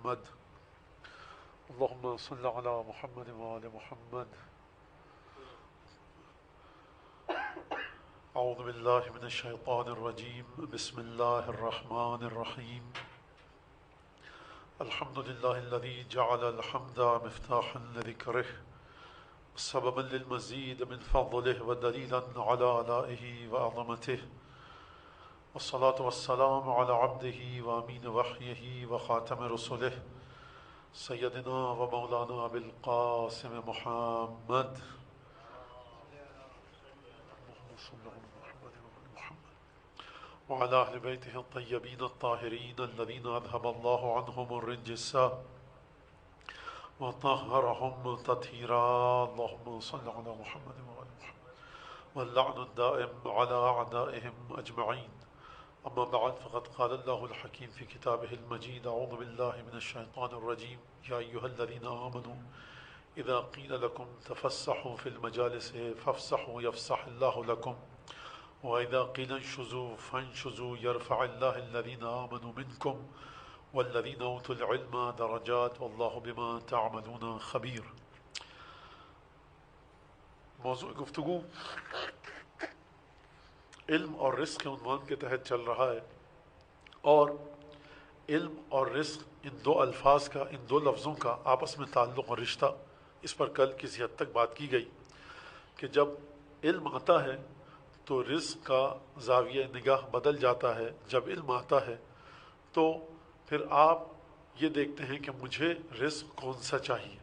محمد اللهم صل على محمد وآل محمد. اعوذ باللہ من الشیطان الرجیم. بسم اللہ الرحمن الرحیم. الحمد للہ الذی جعل الحمد مفتاحا لذکرہ سببا للمزید من فضلہ ودلیلا علی آلائہ وعظمتہ، والصلاة والسلام علی عبدہ وامین وحیہ وخاتم رسلہ سیدنا و مولانا بالقاسم محمد وعلى أهل بيته الطيبين الطاهرين الذين أذهب الله عنهم الرجس وطهرهم تطهيرا. اللهم صل على محمد وآل محمد واللعن الدائم على أعدائهم أجمعين. أما بعد، فقد قال الله الحكيم في كتابه المجيد: أعوذ بالله من الشيطان الرجيم. يا أيها الذين آمنوا إذا قيل لكم تفسحوا في المجالس فافسحوا يفسح الله لكم وإذا قيل انشزوا فانشزوا يرفع الله الذين آمنوا منكم والذين أوتوا العلم درجات والله بما تعملون خبير. موضوع گفتگو علم اور رزق کے عنوان کے تحت چل رہا ہے، اور علم اور رزق ان دو الفاظ کا، ان دو لفظوں کا آپس میں تعلق اور رشتہ، اس پر کل کسی حد تک بات کی گئی کہ جب علم آتا ہے تو رزق کا زاویہ نگاہ بدل جاتا ہے. جب علم آتا ہے تو پھر آپ یہ دیکھتے ہیں کہ مجھے رزق کون سا چاہیے.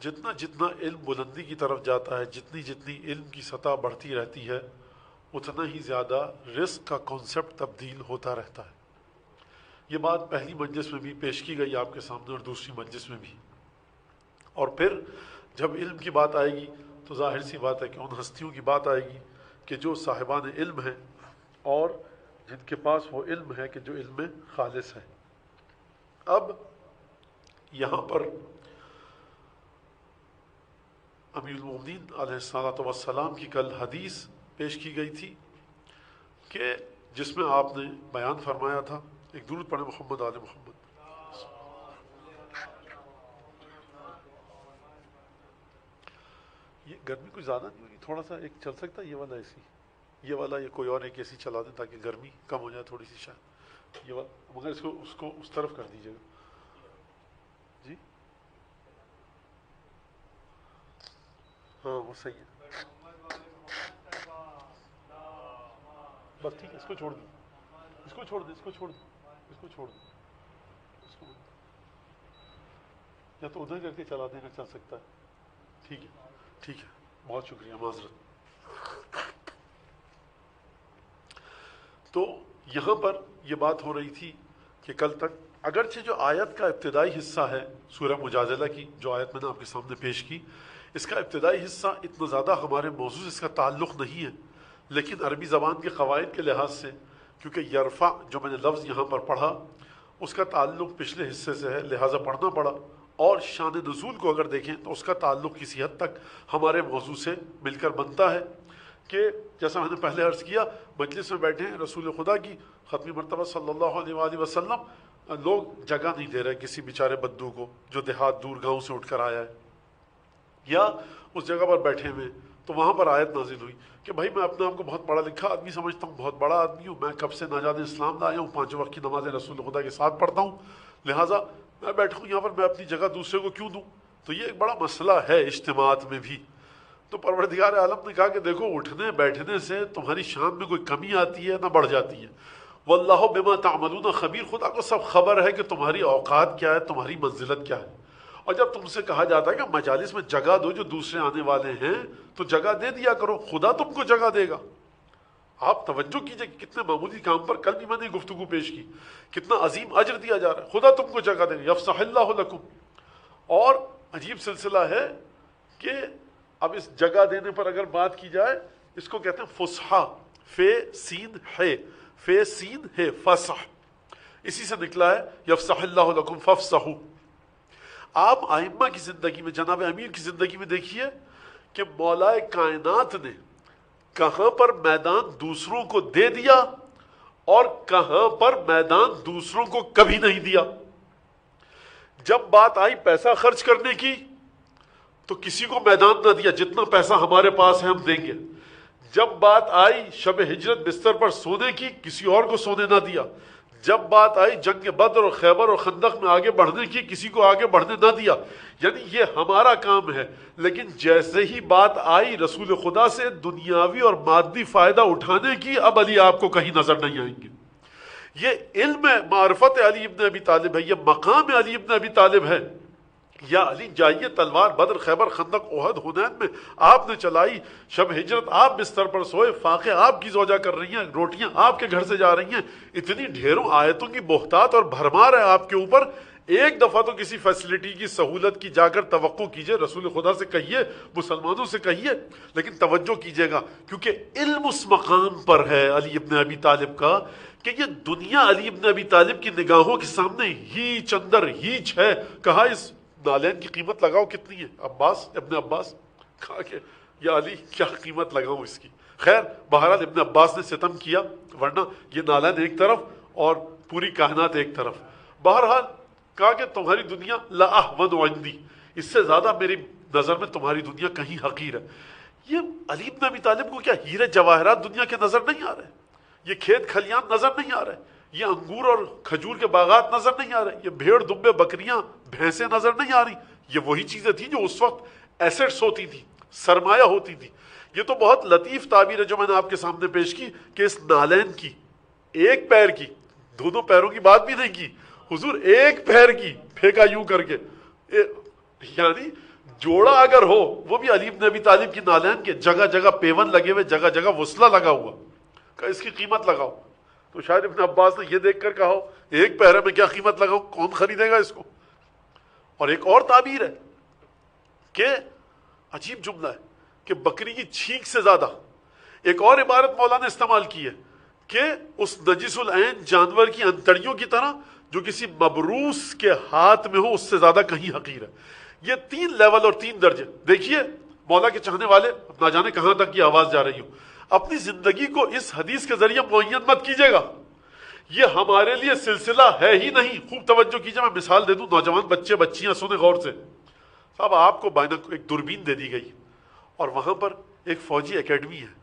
جتنا جتنا علم بلندی کی طرف جاتا ہے، جتنی جتنی علم کی سطح بڑھتی رہتی ہے، اتنا ہی زیادہ رزق کا کانسیپٹ تبدیل ہوتا رہتا ہے. یہ بات پہلی مجلس میں بھی پیش کی گئی آپ کے سامنے اور دوسری مجلس میں بھی. اور پھر جب علم کی بات آئے گی تو ظاہر سی بات ہے کہ ان ہستیوں کی بات آئے گی کہ جو صاحبان علم ہیں اور جن کے پاس وہ علم ہے کہ جو علم خالص ہے. اب یہاں پر امیر المومنین علیہ الصلوۃ والسلام کی کل حدیث پیش کی گئی تھی کہ جس میں آپ نے بیان فرمایا تھا، ایک درود پڑھیں محمد آل محمد. یہ گرمی کوئی زیادہ نہیں ہوگی، تھوڑا سا ایک چل سکتا ہے یہ والا اے سی، یہ والا یا کوئی اور ایک اے سی چلا دیں تاکہ گرمی کم ہو جائے تھوڑی سی شاید. یہ والا مگر اس کو اس طرف کر دیجیے گا جی. ہاں وہ صحیح ہے، بس ٹھیک ہے. اس کو چھوڑ دیں، اس کو چھوڑ دیں، اس کو چھوڑ دیں، اس کو چھوڑ دیں، اس کو یا تو ادھر کر کے چلا دیں اگر چل سکتا ہے. ٹھیک ہے ٹھیک ہے، بہت شکریہ، معذرت. تو یہاں پر یہ بات ہو رہی تھی کہ کل تک اگرچہ جو آیت کا ابتدائی حصہ ہے سورہ مجادلہ کی، جو آیت میں نے آپ کے سامنے پیش کی، اس کا ابتدائی حصہ اتنا زیادہ ہمارے موضوع سے اس کا تعلق نہیں ہے، لیکن عربی زبان کے قواعد کے لحاظ سے، کیونکہ یرفع جو میں نے لفظ یہاں پر پڑھا اس کا تعلق پچھلے حصے سے ہے، لہٰذا پڑھنا پڑا. اور شان نزول کو اگر دیکھیں تو اس کا تعلق کسی حد تک ہمارے موضوع سے مل کر بنتا ہے کہ جیسا میں نے پہلے عرض کیا، مجلس میں بیٹھے ہیں رسول خدا کی ختمی مرتبہ صلی اللہ علیہ وآلہ وسلم، لوگ جگہ نہیں دے رہے کسی بیچارے بدو کو جو دیہات دور گاؤں سے اٹھ کر آیا ہے، یا اس جگہ پر بیٹھے ہوئے. تو وہاں پر آیت نازل ہوئی کہ بھائی میں اپنے آپ کو بہت پڑھا لکھا آدمی سمجھتا ہوں، بہت بڑا آدمی ہوں، میں کب سے نہ جانے اسلام لایا ہوں، 5 وقت کی نمازیں رسول خدا کے ساتھ پڑھتا ہوں، لہٰذا میں بیٹھا ہوں یہاں پر، میں اپنی جگہ دوسرے کو کیوں دوں. تو یہ ایک بڑا مسئلہ ہے اجتماعات میں بھی. تو پروردگار عالم نے کہا کہ دیکھو، اٹھنے بیٹھنے سے تمہاری شان میں کوئی کمی آتی ہے نہ بڑھ جاتی ہے. واللہ بما تعملون خبیر، خدا کو سب خبر ہے کہ تمہاری اوقات کیا ہے، تمہاری منزلت کیا ہے. اور جب تم سے کہا جاتا ہے کہ مجالس میں جگہ دو جو دوسرے آنے والے ہیں، تو جگہ دے دیا کرو، خدا تم کو جگہ دے گا. آپ توجہ کیجئے کہ کتنے معمولی کام پر کل بھی میں نے گفتگو پیش کی، کتنا عظیم اجر دیا جا رہا ہے. خدا تم کو جگہ دے گا، یفسح اللہ لکم. اور عجیب سلسلہ ہے کہ اب اس جگہ دینے پر اگر بات کی جائے، اس کو کہتے ہیں فسحہ، فے سین ہے، فے سین ہے فسح، اسی سے نکلا ہے یفسح اللہ لکم فافسحوا. آپ ائمہ کی زندگی میں، جناب امیر کی زندگی میں دیکھیے کہ مولا کائنات نے کہاں پر میدان دوسروں کو دے دیا اور کہاں پر میدان دوسروں کو کبھی نہیں دیا. جب بات آئی پیسہ خرچ کرنے کی تو کسی کو میدان نہ دیا، جتنا پیسہ ہمارے پاس ہے ہم دیں گے۔ جب بات آئی شب ہجرت بستر پر سونے کی، کسی اور کو سونے نہ دیا۔ جب بات آئی جنگ بدر اور خیبر اور خندق میں آگے بڑھنے کی، کسی کو آگے بڑھنے نہ دیا۔ یعنی یہ ہمارا کام ہے، لیکن جیسے ہی بات آئی رسول خدا سے دنیاوی اور مادی فائدہ اٹھانے کی، اب علی آپ کو کہیں نظر نہیں آئیں گے۔ یہ علم معرفت علی ابن ابی طالب ہے، یہ مقام علی ابن ابی طالب ہے۔ یا علی جائیے، تلوار بدر خیبر خندق احد حنین میں آپ نے چلائی، شب ہجرت آپ بستر پر سوئے، فاقے آپ کی زوجہ کر رہی ہیں، روٹیاں آپ کے گھر سے جا رہی ہیں، اتنی ڈھیروں آیتوں کی بہتات اور بھرمار ہے آپ کے اوپر۔ ایک دفعہ تو کسی فیسلٹی کی سہولت کی جا کر توقع کیجئے، رسول خدا سے کہیے، مسلمانوں سے کہیے، لیکن توجہ کیجئے گا، کیونکہ علم اس مقام پر ہے علی ابن ابی طالب کا کہ یہ دنیا علی ابن ابی طالب کی نگاہوں کے سامنے ہیچ اندر ہیچ ہے۔ کہا اس نالین کی قیمت لگاؤ کتنی ہے؟ ابن عباس کہا کہ یا علی کیا قیمت لگاؤں اس کی؟ خیر بہرحال ابن عباس نے ستم کیا، ورنہ یہ نالین ایک طرف اور پوری کائنات ایک طرف۔ بہرحال کہا کہ تمہاری دنیا لأحون عندی، اس سے زیادہ میری نظر میں تمہاری دنیا کہیں حقیر ہے۔ یہ علی ابن ابی طالب کو کیا ہیرے جواہرات دنیا کے نظر نہیں آ رہے؟ یہ کھیت کھلیان نظر نہیں آ رہے؟ یہ انگور اور کھجور کے باغات نظر نہیں آ رہے؟ یہ بھیڑ دمبے بکریاں بھینسیں نظر نہیں آ رہی؟ یہ وہی چیزیں تھیں جو اس وقت ایسٹس ہوتی تھی، سرمایہ ہوتی تھی۔ یہ تو بہت لطیف تعبیر ہے جو میں نے آپ کے سامنے پیش کی کہ اس نالین کی، ایک پیر کی، دونوں پیروں کی بات بھی نہیں کی حضور، ایک پیر کی پھینکا یوں کر کے، یعنی جوڑا اگر ہو وہ بھی علی ابن ابی طالب کی نالین کے، جگہ جگہ پیون لگے ہوئے، جگہ جگہ وصلہ لگا ہوا، کہ اس کی قیمت لگاؤ۔ تو شاید ابن عباس نے یہ دیکھ کر کہا ایک پیرے میں کیا قیمت لگاؤں، کون خریدے گا اس کو؟ اور ایک اور تعبیر ہے کہ عجیب جملہ ہے کہ بکری کی چھینک سے زیادہ، ایک اور عبارت مولا نے استعمال کی ہے کہ اس نجس العین جانور کی انتڑیوں کی طرح جو کسی مبروس کے ہاتھ میں ہو اس سے زیادہ کہیں حقیر ہے۔ یہ 3 لیول اور 3 درجے۔ دیکھیے مولا کے چاہنے والے، نہ جانے کہاں تک کی آواز جا رہی ہو، اپنی زندگی کو اس حدیث کے ذریعے معین مت کیجیے گا، یہ ہمارے لیے سلسلہ ہے ہی نہیں۔ خوب توجہ کیجیے، میں مثال دے دوں، نوجوان بچے بچیاں سنیں غور سے۔ صاحب آپ کو ایک دوربین دے دی گئی اور وہاں پر ایک فوجی اکیڈمی ہے،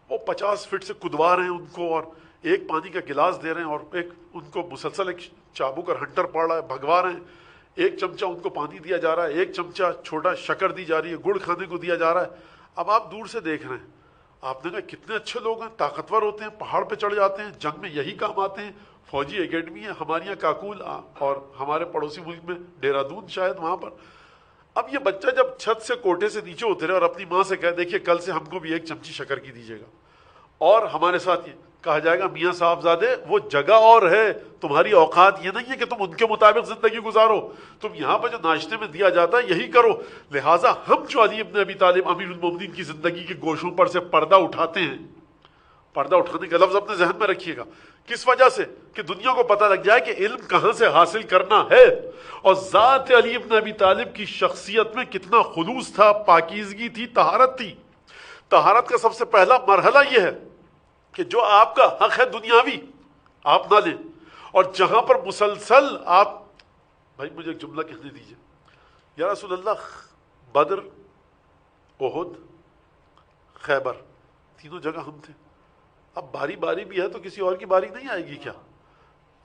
وہ 50 فٹ سے کدوا رہے ہیں ان کو، اور ایک پانی کا گلاس دے رہے ہیں، اور ایک ان کو مسلسل ایک چابک اور ہنٹر پڑ رہا ہے، بھگوا رہے ہیں، ایک چمچہ ان کو پانی دیا جا رہا ہے، ایک چمچہ چھوٹا شکر دی جا رہی ہے، گڑ کھانے کو دیا جا رہا ہے۔ اب آپ دور سے دیکھ رہے ہیں، آپ نے کہا کتنے اچھے لوگ ہیں، طاقتور ہوتے ہیں، پہاڑ پہ چڑھ جاتے ہیں، جنگ میں یہی کام آتے ہیں، فوجی اکیڈمی ہے ہمارے یہاں کاکول، اور ہمارے پڑوسی ملک میں دہرادون شاید وہاں پر۔ اب یہ بچہ جب چھت سے کوٹے سے نیچے اترے اور اپنی ماں سے کہے دیکھیے کل سے ہم کو بھی ایک چمچی شکر کی دیجیے گا، اور ہمارے ساتھ یہ کہا جائے گا میاں صاحبزادے وہ جگہ اور ہے، تمہاری اوقات یہ نہیں ہے کہ تم ان کے مطابق زندگی گزارو، تم یہاں پہ جو ناشتے میں دیا جاتا ہے یہی کرو۔ لہٰذا ہم جو علی ابن ابی طالب امیر المومنین کی زندگی کے گوشوں پر سے پردہ اٹھاتے ہیں، پردہ اٹھانے کا لفظ اپنے ذہن میں رکھیے گا، کس وجہ سے؟ کہ دنیا کو پتہ لگ جائے کہ علم کہاں سے حاصل کرنا ہے، اور ذات علی ابن ابی طالب کی شخصیت میں کتنا خلوص تھا، پاکیزگی تھی، طہارت تھی۔ طہارت کا سب سے پہلا مرحلہ یہ ہے کہ جو آپ کا حق ہے دنیاوی آپ نہ لیں، اور جہاں پر مسلسل آپ، بھائی مجھے ایک جملہ کہنے دیجئے، یا رسول اللہ بدر، احد، خیبر، تینوں جگہ ہم تھے، اب باری باری بھی ہے تو کسی اور کی باری نہیں آئے گی کیا؟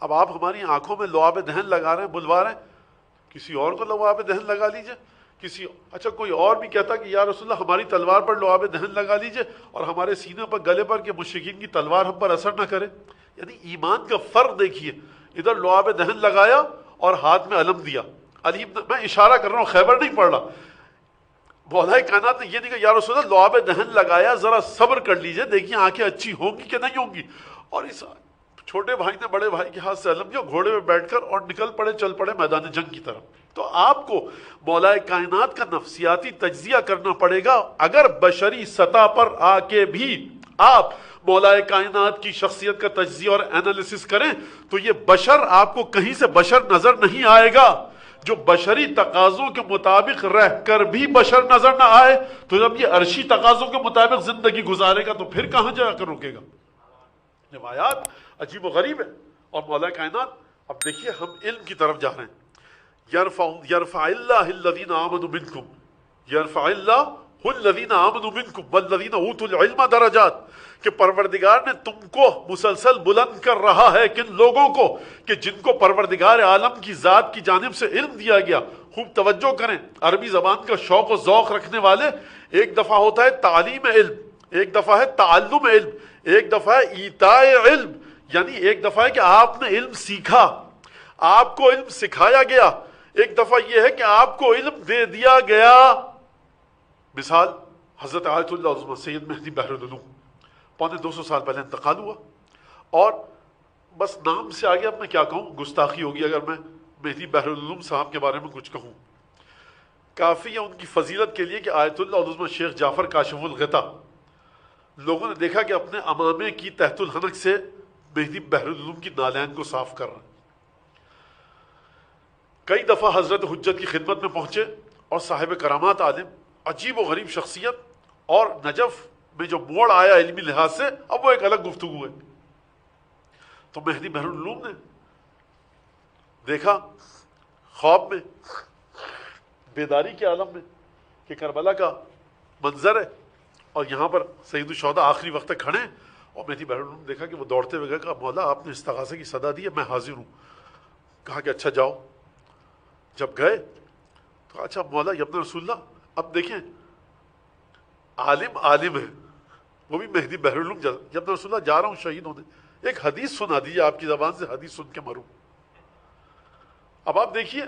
اب آپ ہماری آنکھوں میں لعاب دہن لگا رہے ہیں، بلوا رہے ہیں، کسی اور کو لعاب دہن لگا لیجئے، اچھا کوئی اور بھی کہتا کہ یا رسول اللہ ہماری تلوار پر لعاب دہن لگا لیجئے اور ہمارے سینے پر گلے پر کہ مشرکین کی تلوار ہم پر اثر نہ کرے۔ یعنی ایمان کا فرق دیکھیے، ادھر لعاب دہن لگایا اور ہاتھ میں علم دیا۔ میں اشارہ کر رہا ہوں، خیبر نہیں پڑھ رہا۔ مولا کائنات نے یہ نہیں کہا یا رسول اللہ لعاب دہن لگایا، ذرا صبر کر لیجئے، دیکھیے آنکھیں اچھی ہوں گی کہ نہیں ہوں گی، اور اس چھوٹے بھائی نے بڑے بھائی کے ہاتھ سے علم دیا، گھوڑے میں بیٹھ کر اور نکل پڑے، چل پڑے میدان جنگ کی طرف۔ تو آپ کو مولا کائنات کا نفسیاتی تجزیہ کرنا پڑے گا۔ اگر بشری سطح پر آ کے بھی آپ مولا کائنات کی شخصیت کا تجزیہ اور انالیسس کریں تو یہ بشر آپ کو کہیں سے بشر نظر نہیں آئے گا۔ جو بشری تقاضوں کے مطابق رہ کر بھی بشر نظر نہ آئے تو جب یہ عرشی تقاضوں کے مطابق زندگی گزارے گا تو پھر کہاں جا کر رکے گا؟ روایات عجیب و غریب ہے۔ اور مولا کائنات، اب دیکھیے ہم علم کی طرف جا رہے ہیں، یرفع اللہ الذین آمنوا منکم، یرفع اللہ الذین آمنوا منکم والذین اوتوا العلم درجات، کہ پروردگار نے تم کو مسلسل بلند کر رہا ہے کن لوگوں کو، کہ جن کو پروردگار عالم کی ذات کی جانب سے علم دیا گیا۔ خوب توجہ کریں، عربی زبان کا شوق و ذوق رکھنے والے، ایک دفعہ ہوتا ہے تعلیم علم، ایک دفعہ ہے تعلم علم، ایک دفعہ ہے ایتاء علم، یعنی ایک دفعہ ہے کہ آپ نے علم سیکھا، آپ کو علم سکھایا گیا، ایک دفعہ یہ ہے کہ آپ کو علم دے دیا گیا۔ مثال حضرت آیت اللہ عظمہ سید مہدی بحر العلوم، 250 سال پہلے انتقال ہوا، اور بس نام سے آگے اب میں کیا کہوں، گستاخی ہوگی اگر میں مہدی بحر العلوم صاحب کے بارے میں کچھ کہوں۔ کافی ہے ان کی فضیلت کے لیے کہ آیت اللہ عظمہ شیخ جعفر کاشف الغطا، لوگوں نے دیکھا کہ اپنے امامے کی تحت الحنک سے مہدی بحر العلوم کی نالین کو صاف کر رہے ہیں۔ کئی دفعہ حضرت حجت کی خدمت میں پہنچے، اور صاحب کرامات عالم، عجیب و غریب شخصیت، اور نجف میں جو موڑ آیا علمی لحاظ سے، اب وہ ایک الگ گفتگو ہے۔ تو مہدی بحر العلوم نے دیکھا خواب میں، بیداری کے عالم میں، کہ کربلا کا منظر ہے، اور یہاں پر سید الشہداء آخری وقت تک کھڑے ہیں، اور مہدی بحر العلوم نے دیکھا کہ وہ دوڑتے ہوئے گئے، کہا مولا آپ نے استغاثے کی صدا دی ہے، میں حاضر ہوں۔ کہا کہ اچھا جاؤ۔ جب گئے تو کہا اچھا مولا یا ابن رسول اللہ، اب دیکھیں عالم ہے، وہ بھی مہدی بحر العلوم، یا ابن رسول اللہ جا رہا ہوں شہید ہونے، ایک حدیث سنا دیجیے آپ کی زبان سے، حدیث سن کے مروں۔ اب آپ دیکھیے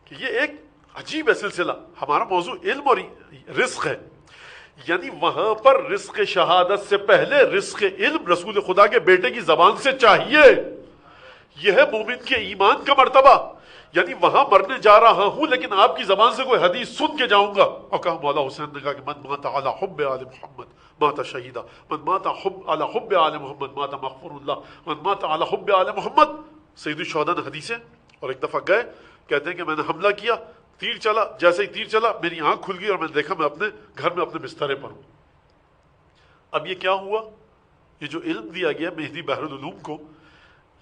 کہ یہ ایک عجیب ہے سلسلہ۔ ہمارا موضوع علم اور رزق ہے، یعنی وہاں پر رزق شہادت سے پہلے رزق علم رسول خدا کے بیٹے کی زبان سے چاہیے۔ یہ ہے مومن کے ایمان کا مرتبہ، یعنی وہاں مرنے جا رہا ہوں لیکن آپ کی زبان سے کوئی حدیث سن کے جاؤں گا۔ اور کہا مولا حسین نے کہا کہ من مات علی حب آل محمد مات شہیدا، من مات علی حب آل محمد مات مغفور اللہ، من مات علی حب آل محمد۔ سید الشہداء نے حدیثیں، اور ایک دفعہ گئے، کہتے ہیں کہ میں نے حملہ کیا، تیر چلا، جیسے ہی تیر چلا میری آنکھ کھل گئی اور میں نے دیکھا میں اپنے گھر میں اپنے بسترے پر ہوں۔ اب یہ کیا ہوا؟ یہ جو علم دیا گیا مہدی بحر العلوم کو،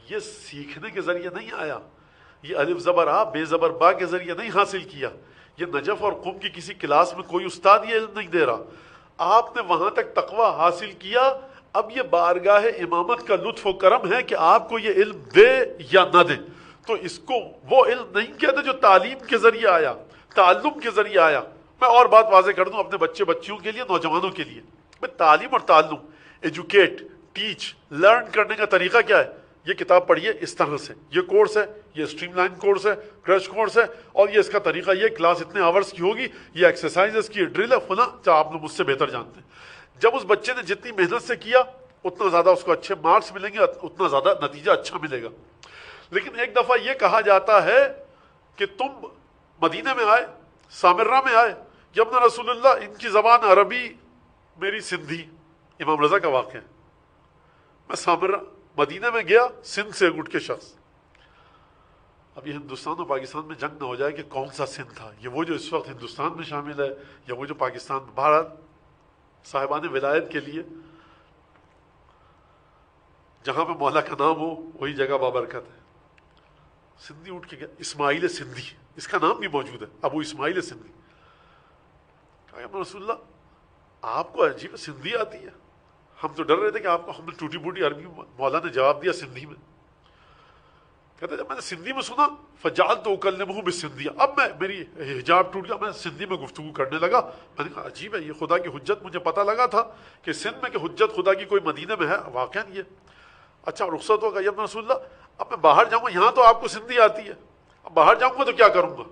یہ سیکھنے کے ذریعے نہیں آیا، یہ الف زبر آ بے زبر با کے ذریعے نہیں حاصل کیا، یہ نجف اور قم کی کسی کلاس میں کوئی استاد یہ علم نہیں دے رہا، آپ نے وہاں تک تقویٰ حاصل کیا۔ اب یہ بارگاہ امامت کا لطف و کرم ہے کہ آپ کو یہ علم دے یا نہ دے، تو اس کو وہ علم نہیں کہتے جو تعلیم کے ذریعے آیا، تعلم کے ذریعے آیا۔ میں اور بات واضح کر دوں اپنے بچیوں کے لیے، نوجوانوں کے لیے، میں تعلیم اور تعلم، ایجوکیٹ، ٹیچ، لرن کرنے کا طریقہ کیا ہے؟ یہ کتاب پڑھیے اس طرح سے، یہ کورس ہے، یہ اسٹریم لائن کورس ہے، کرش کورس ہے، اور یہ اس کا طریقہ، یہ کلاس اتنے آورس کی ہوگی، یہ ایکسرسائز کی ڈرل ہے فلاں، جو آپ لوگ مجھ سے بہتر جانتے ہیں۔ جب اس بچے نے جتنی محنت سے کیا اتنا زیادہ اس کو اچھے مارکس ملیں گے، اتنا زیادہ نتیجہ اچھا ملے گا۔ لیکن ایک دفعہ یہ کہا جاتا ہے کہ تم مدینے میں آئے، سامرہ میں آئے، یا ابن رسول اللہ، ان کی زبان عربی میری سندھی، امام رضا کا واقعہ ہے۔ میں سامرہ مدینہ میں گیا، سندھ سے اٹھ کے شخص، اب یہ ہندوستان اور پاکستان میں جنگ نہ ہو جائے کہ کون سا سندھ تھا، یہ وہ جو اس وقت ہندوستان میں شامل ہے یا وہ جو پاکستان میں، بہرحال صاحبان ولایت کے لیے جہاں پہ مولا کا نام ہو وہی جگہ بابرکت ہے۔ سندھی اٹھ کے گیا، اسماعیل سندھی، اس کا نام بھی موجود ہے، ابو اسماعیل سندھی۔ کہا یا رسول اللہ آپ کو عجیب سندھی آتی ہے، ہم تو ڈر رہے تھے کہ آپ کو، ہم نے ٹوٹی پھوٹی عربی، مولا نے جواب دیا سندھی میں۔ کہتے جب میں نے سندھی میں سنا فجعلت اکلمہ بالسندھیہ، اب میری حجاب ٹوٹ گیا، میں سندھی میں گفتگو کرنے لگا۔ میں نے کہا عجیب ہے، یہ خدا کی حجت، مجھے پتہ لگا تھا کہ سندھ میں کہ حجت خدا کی کوئی مدینہ میں ہے، واقعا یہ اچھا رخصت ہوگا یا رسول اللہ، اب میں باہر جاؤں گا، یہاں تو آپ کو سندھی آتی ہے، اب باہر جاؤں گا تو کیا کروں گا؟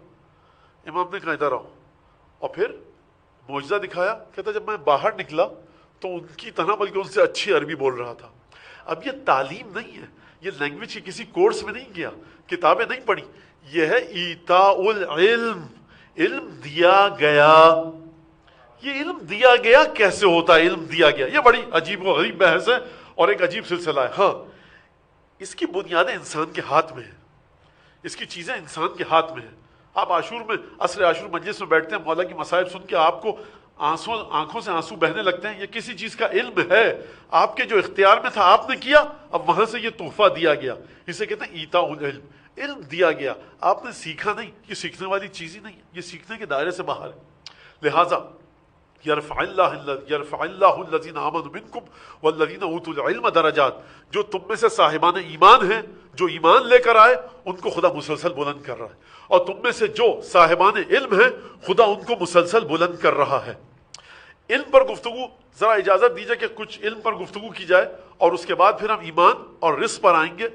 امام نے کہا ادھر آؤ، اور پھر معجزہ دکھایا۔ کہتا جب میں باہر نکلا تو ان کی طرح بلکہ ان سے اچھی عربی بول رہا تھا۔ اب یہ تعلیم نہیں ہے، یہ لینگویج کی کسی کورس میں نہیں گیا، کتابیں نہیں پڑھی، یہ ہے ایتاء العلم، علم دیا گیا۔ یہ علم دیا گیا کیسے ہوتا ہے؟ علم دیا گیا یہ بڑی عجیب و غریب بحث ہے اور ایک عجیب سلسلہ ہے۔ ہاں اس کی بنیادیں انسان کے ہاتھ میں ہیں، اس کی چیزیں انسان کے ہاتھ میں ہیں۔ آپ عاشور میں، عصر عاشور مجلس میں بیٹھتے ہیں، مولا کی مصائب سن کے آپ کو آنکھوں سے آنسو بہنے لگتے ہیں، یہ کسی چیز کا علم ہے، آپ کے جو اختیار میں تھا آپ نے کیا، اب وہاں سے یہ تحفہ دیا گیا، اسے کہتے ہیں ایتاء العلم۔ علم دیا گیا، آپ نے سیکھا نہیں، یہ سیکھنے والی چیز ہی نہیں ہے، یہ سیکھنے کے دائرے سے باہر ہے۔ لہٰذا یرفع اللہ الذین آمنوا منکم والذین اوتوا العلم درجات، جو تم میں سے صاحبان ایمان ہیں، جو ایمان لے کر آئے، ان کو خدا مسلسل بلند کر رہا ہے، اور تم میں سے جو صاحبان علم ہیں خدا ان کو مسلسل بلند کر رہا ہے۔ علم پر گفتگو، ذرا اجازت دیجئے کہ کچھ علم پر گفتگو کی جائے، اور اس کے بعد پھر ہم ایمان اور رزق پر آئیں گے،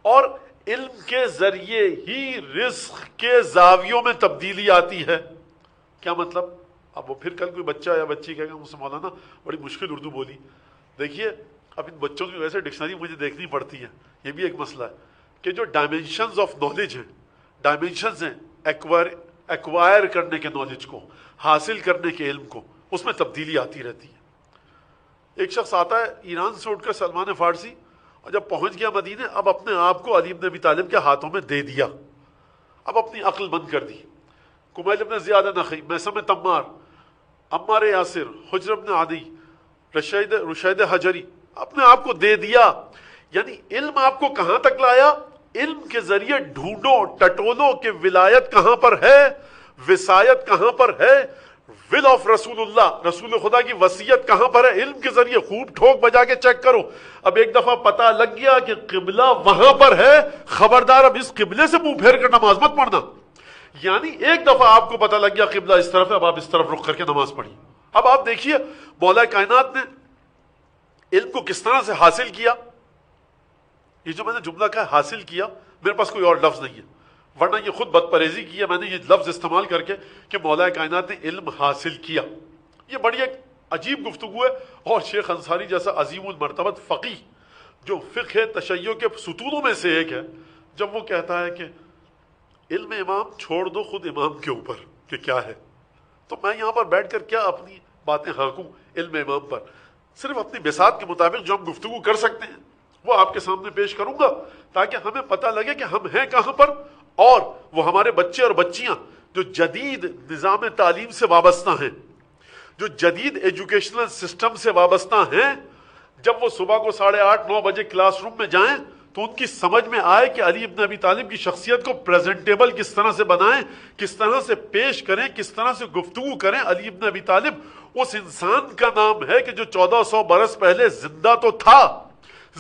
اور علم کے ذریعے ہی رزق کے زاویوں میں تبدیلی آتی ہے۔ کیا مطلب؟ اب وہ پھر کل کوئی بچہ یا بچی کہے گا مجھ سے مولانا بڑی مشکل اردو بولی۔ دیکھیے اب ان بچوں کی ویسے ڈکشنری مجھے دیکھنی پڑتی ہے، یہ بھی ایک مسئلہ ہے کہ جو ڈائمینشنز آف نالج ہیں، ڈائمینشنز ہیں ایکوائر کرنے کے نالج کو، حاصل کرنے کے علم کو، اس میں تبدیلی آتی رہتی ہے۔ ایک شخص آتا ہے ایران سے اٹھ کر سلمان فارسی، اور جب پہنچ گیا مدینے، اب اپنے آپ کو علی بن ابی طالب کے ہاتھوں میں دے دیا، اب اپنی عقل بند کر دی۔ کمیل بن زیاد نخعی، میثم تمار، عمار یاسر، حجر بن عدی، رشید حجری، اپنے آپ کو دے دیا۔ یعنی علم آپ کو کہاں تک لایا؟ علم کے ذریعے ڈھونڈو ٹٹولو کہ ولایت کہاں پر ہے، وصایت کہاں پر ہے، ول آف رسول اللہ، رسول خدا کی وصیت کہاں پر ہے، علم کے ذریعے خوب ٹھوک بجا کے چیک کرو۔ اب ایک دفعہ پتہ لگ گیا کہ قبلہ وہاں پر ہے، خبردار اب اس قبلے سے منہ پھیر کر نماز مت پڑھنا۔ یعنی ایک دفعہ آپ کو پتہ لگ گیا قبلہ اس طرف ہے، اب آپ اس طرف رخ کر کے نماز پڑھی۔ اب آپ دیکھیے مولا کائنات نے علم کو کس طرح سے حاصل کیا۔ یہ جو میں نے جملہ کہا حاصل کیا، میرے پاس کوئی اور لفظ نہیں ہے، ورنہ یہ خود بد پرہیزی کی ہے میں نے یہ لفظ استعمال کر کے کہ مولا کائنات نے علم حاصل کیا۔ یہ بڑی ایک عجیب گفتگو ہے، اور شیخ انصاری جیسا عظیم المرتبت فقیہ جو فقہ تشیع کے ستونوں میں سے ایک ہے، جب وہ کہتا ہے کہ علم امام چھوڑ دو خود امام کے اوپر کہ کیا ہے، تو میں یہاں پر بیٹھ کر کیا اپنی باتیں ہانکوں علم امام پر؟ صرف اپنی بساط کے مطابق جو ہم گفتگو کر سکتے ہیں وہ آپ کے سامنے پیش کروں گا، تاکہ ہمیں پتہ لگے کہ ہم ہیں کہاں پر، اور وہ ہمارے بچے اور بچیاں جو جدید نظام تعلیم سے وابستہ ہیں، جو جدید ایجوکیشنل سسٹم سے وابستہ ہیں، جب وہ صبح کو 8:30-9 بجے کلاس روم میں جائیں تو ان کی سمجھ میں آئے کہ علی ابن ابی طالب کی شخصیت کو پریزنٹیبل کس طرح سے بنائیں، کس طرح سے پیش کریں، کس طرح سے گفتگو کریں۔ علی ابن ابی طالب اس انسان کا نام ہے کہ جو 1400 برس پہلے زندہ تو تھا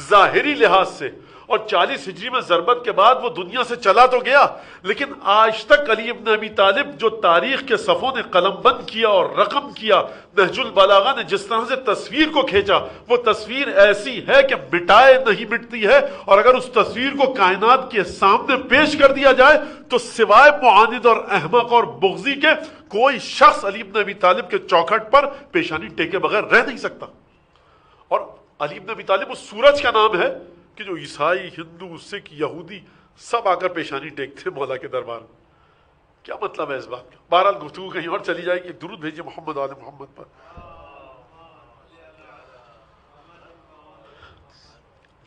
ظاہری لحاظ سے، اور 40 ہجری میں ضربت کے بعد وہ دنیا سے چلا تو گیا، لیکن آج تک علی ابن ابی طالب جو تاریخ کے صفوں نے قلم بند کیا اور رقم کیا، نہج البلاغہ نے جس طرح سے تصویر کو کھینچا، وہ تصویر ایسی ہے کہ مٹائے نہیں مٹتی ہے، اور اگر اس تصویر کو کائنات کے سامنے پیش کر دیا جائے تو سوائے معاند اور احمق اور بغضی کے کوئی شخص علی ابن ابی طالب کے چوکھٹ پر پیشانی ٹیکے بغیر رہ نہیں سکتا۔ اور علی ابن ابی طالب اس سورج کا نام ہے کہ جو عیسائی، ہندو، سکھ، یہودی سب آ کر پیشانی ٹیکتے مولا کے دربار میں۔ کیا مطلب ہے اس بات کا؟ بہرحال گفتگو کہیں اور چلی جائے گی۔ ایک درود بھیجیے محمد آل محمد پر۔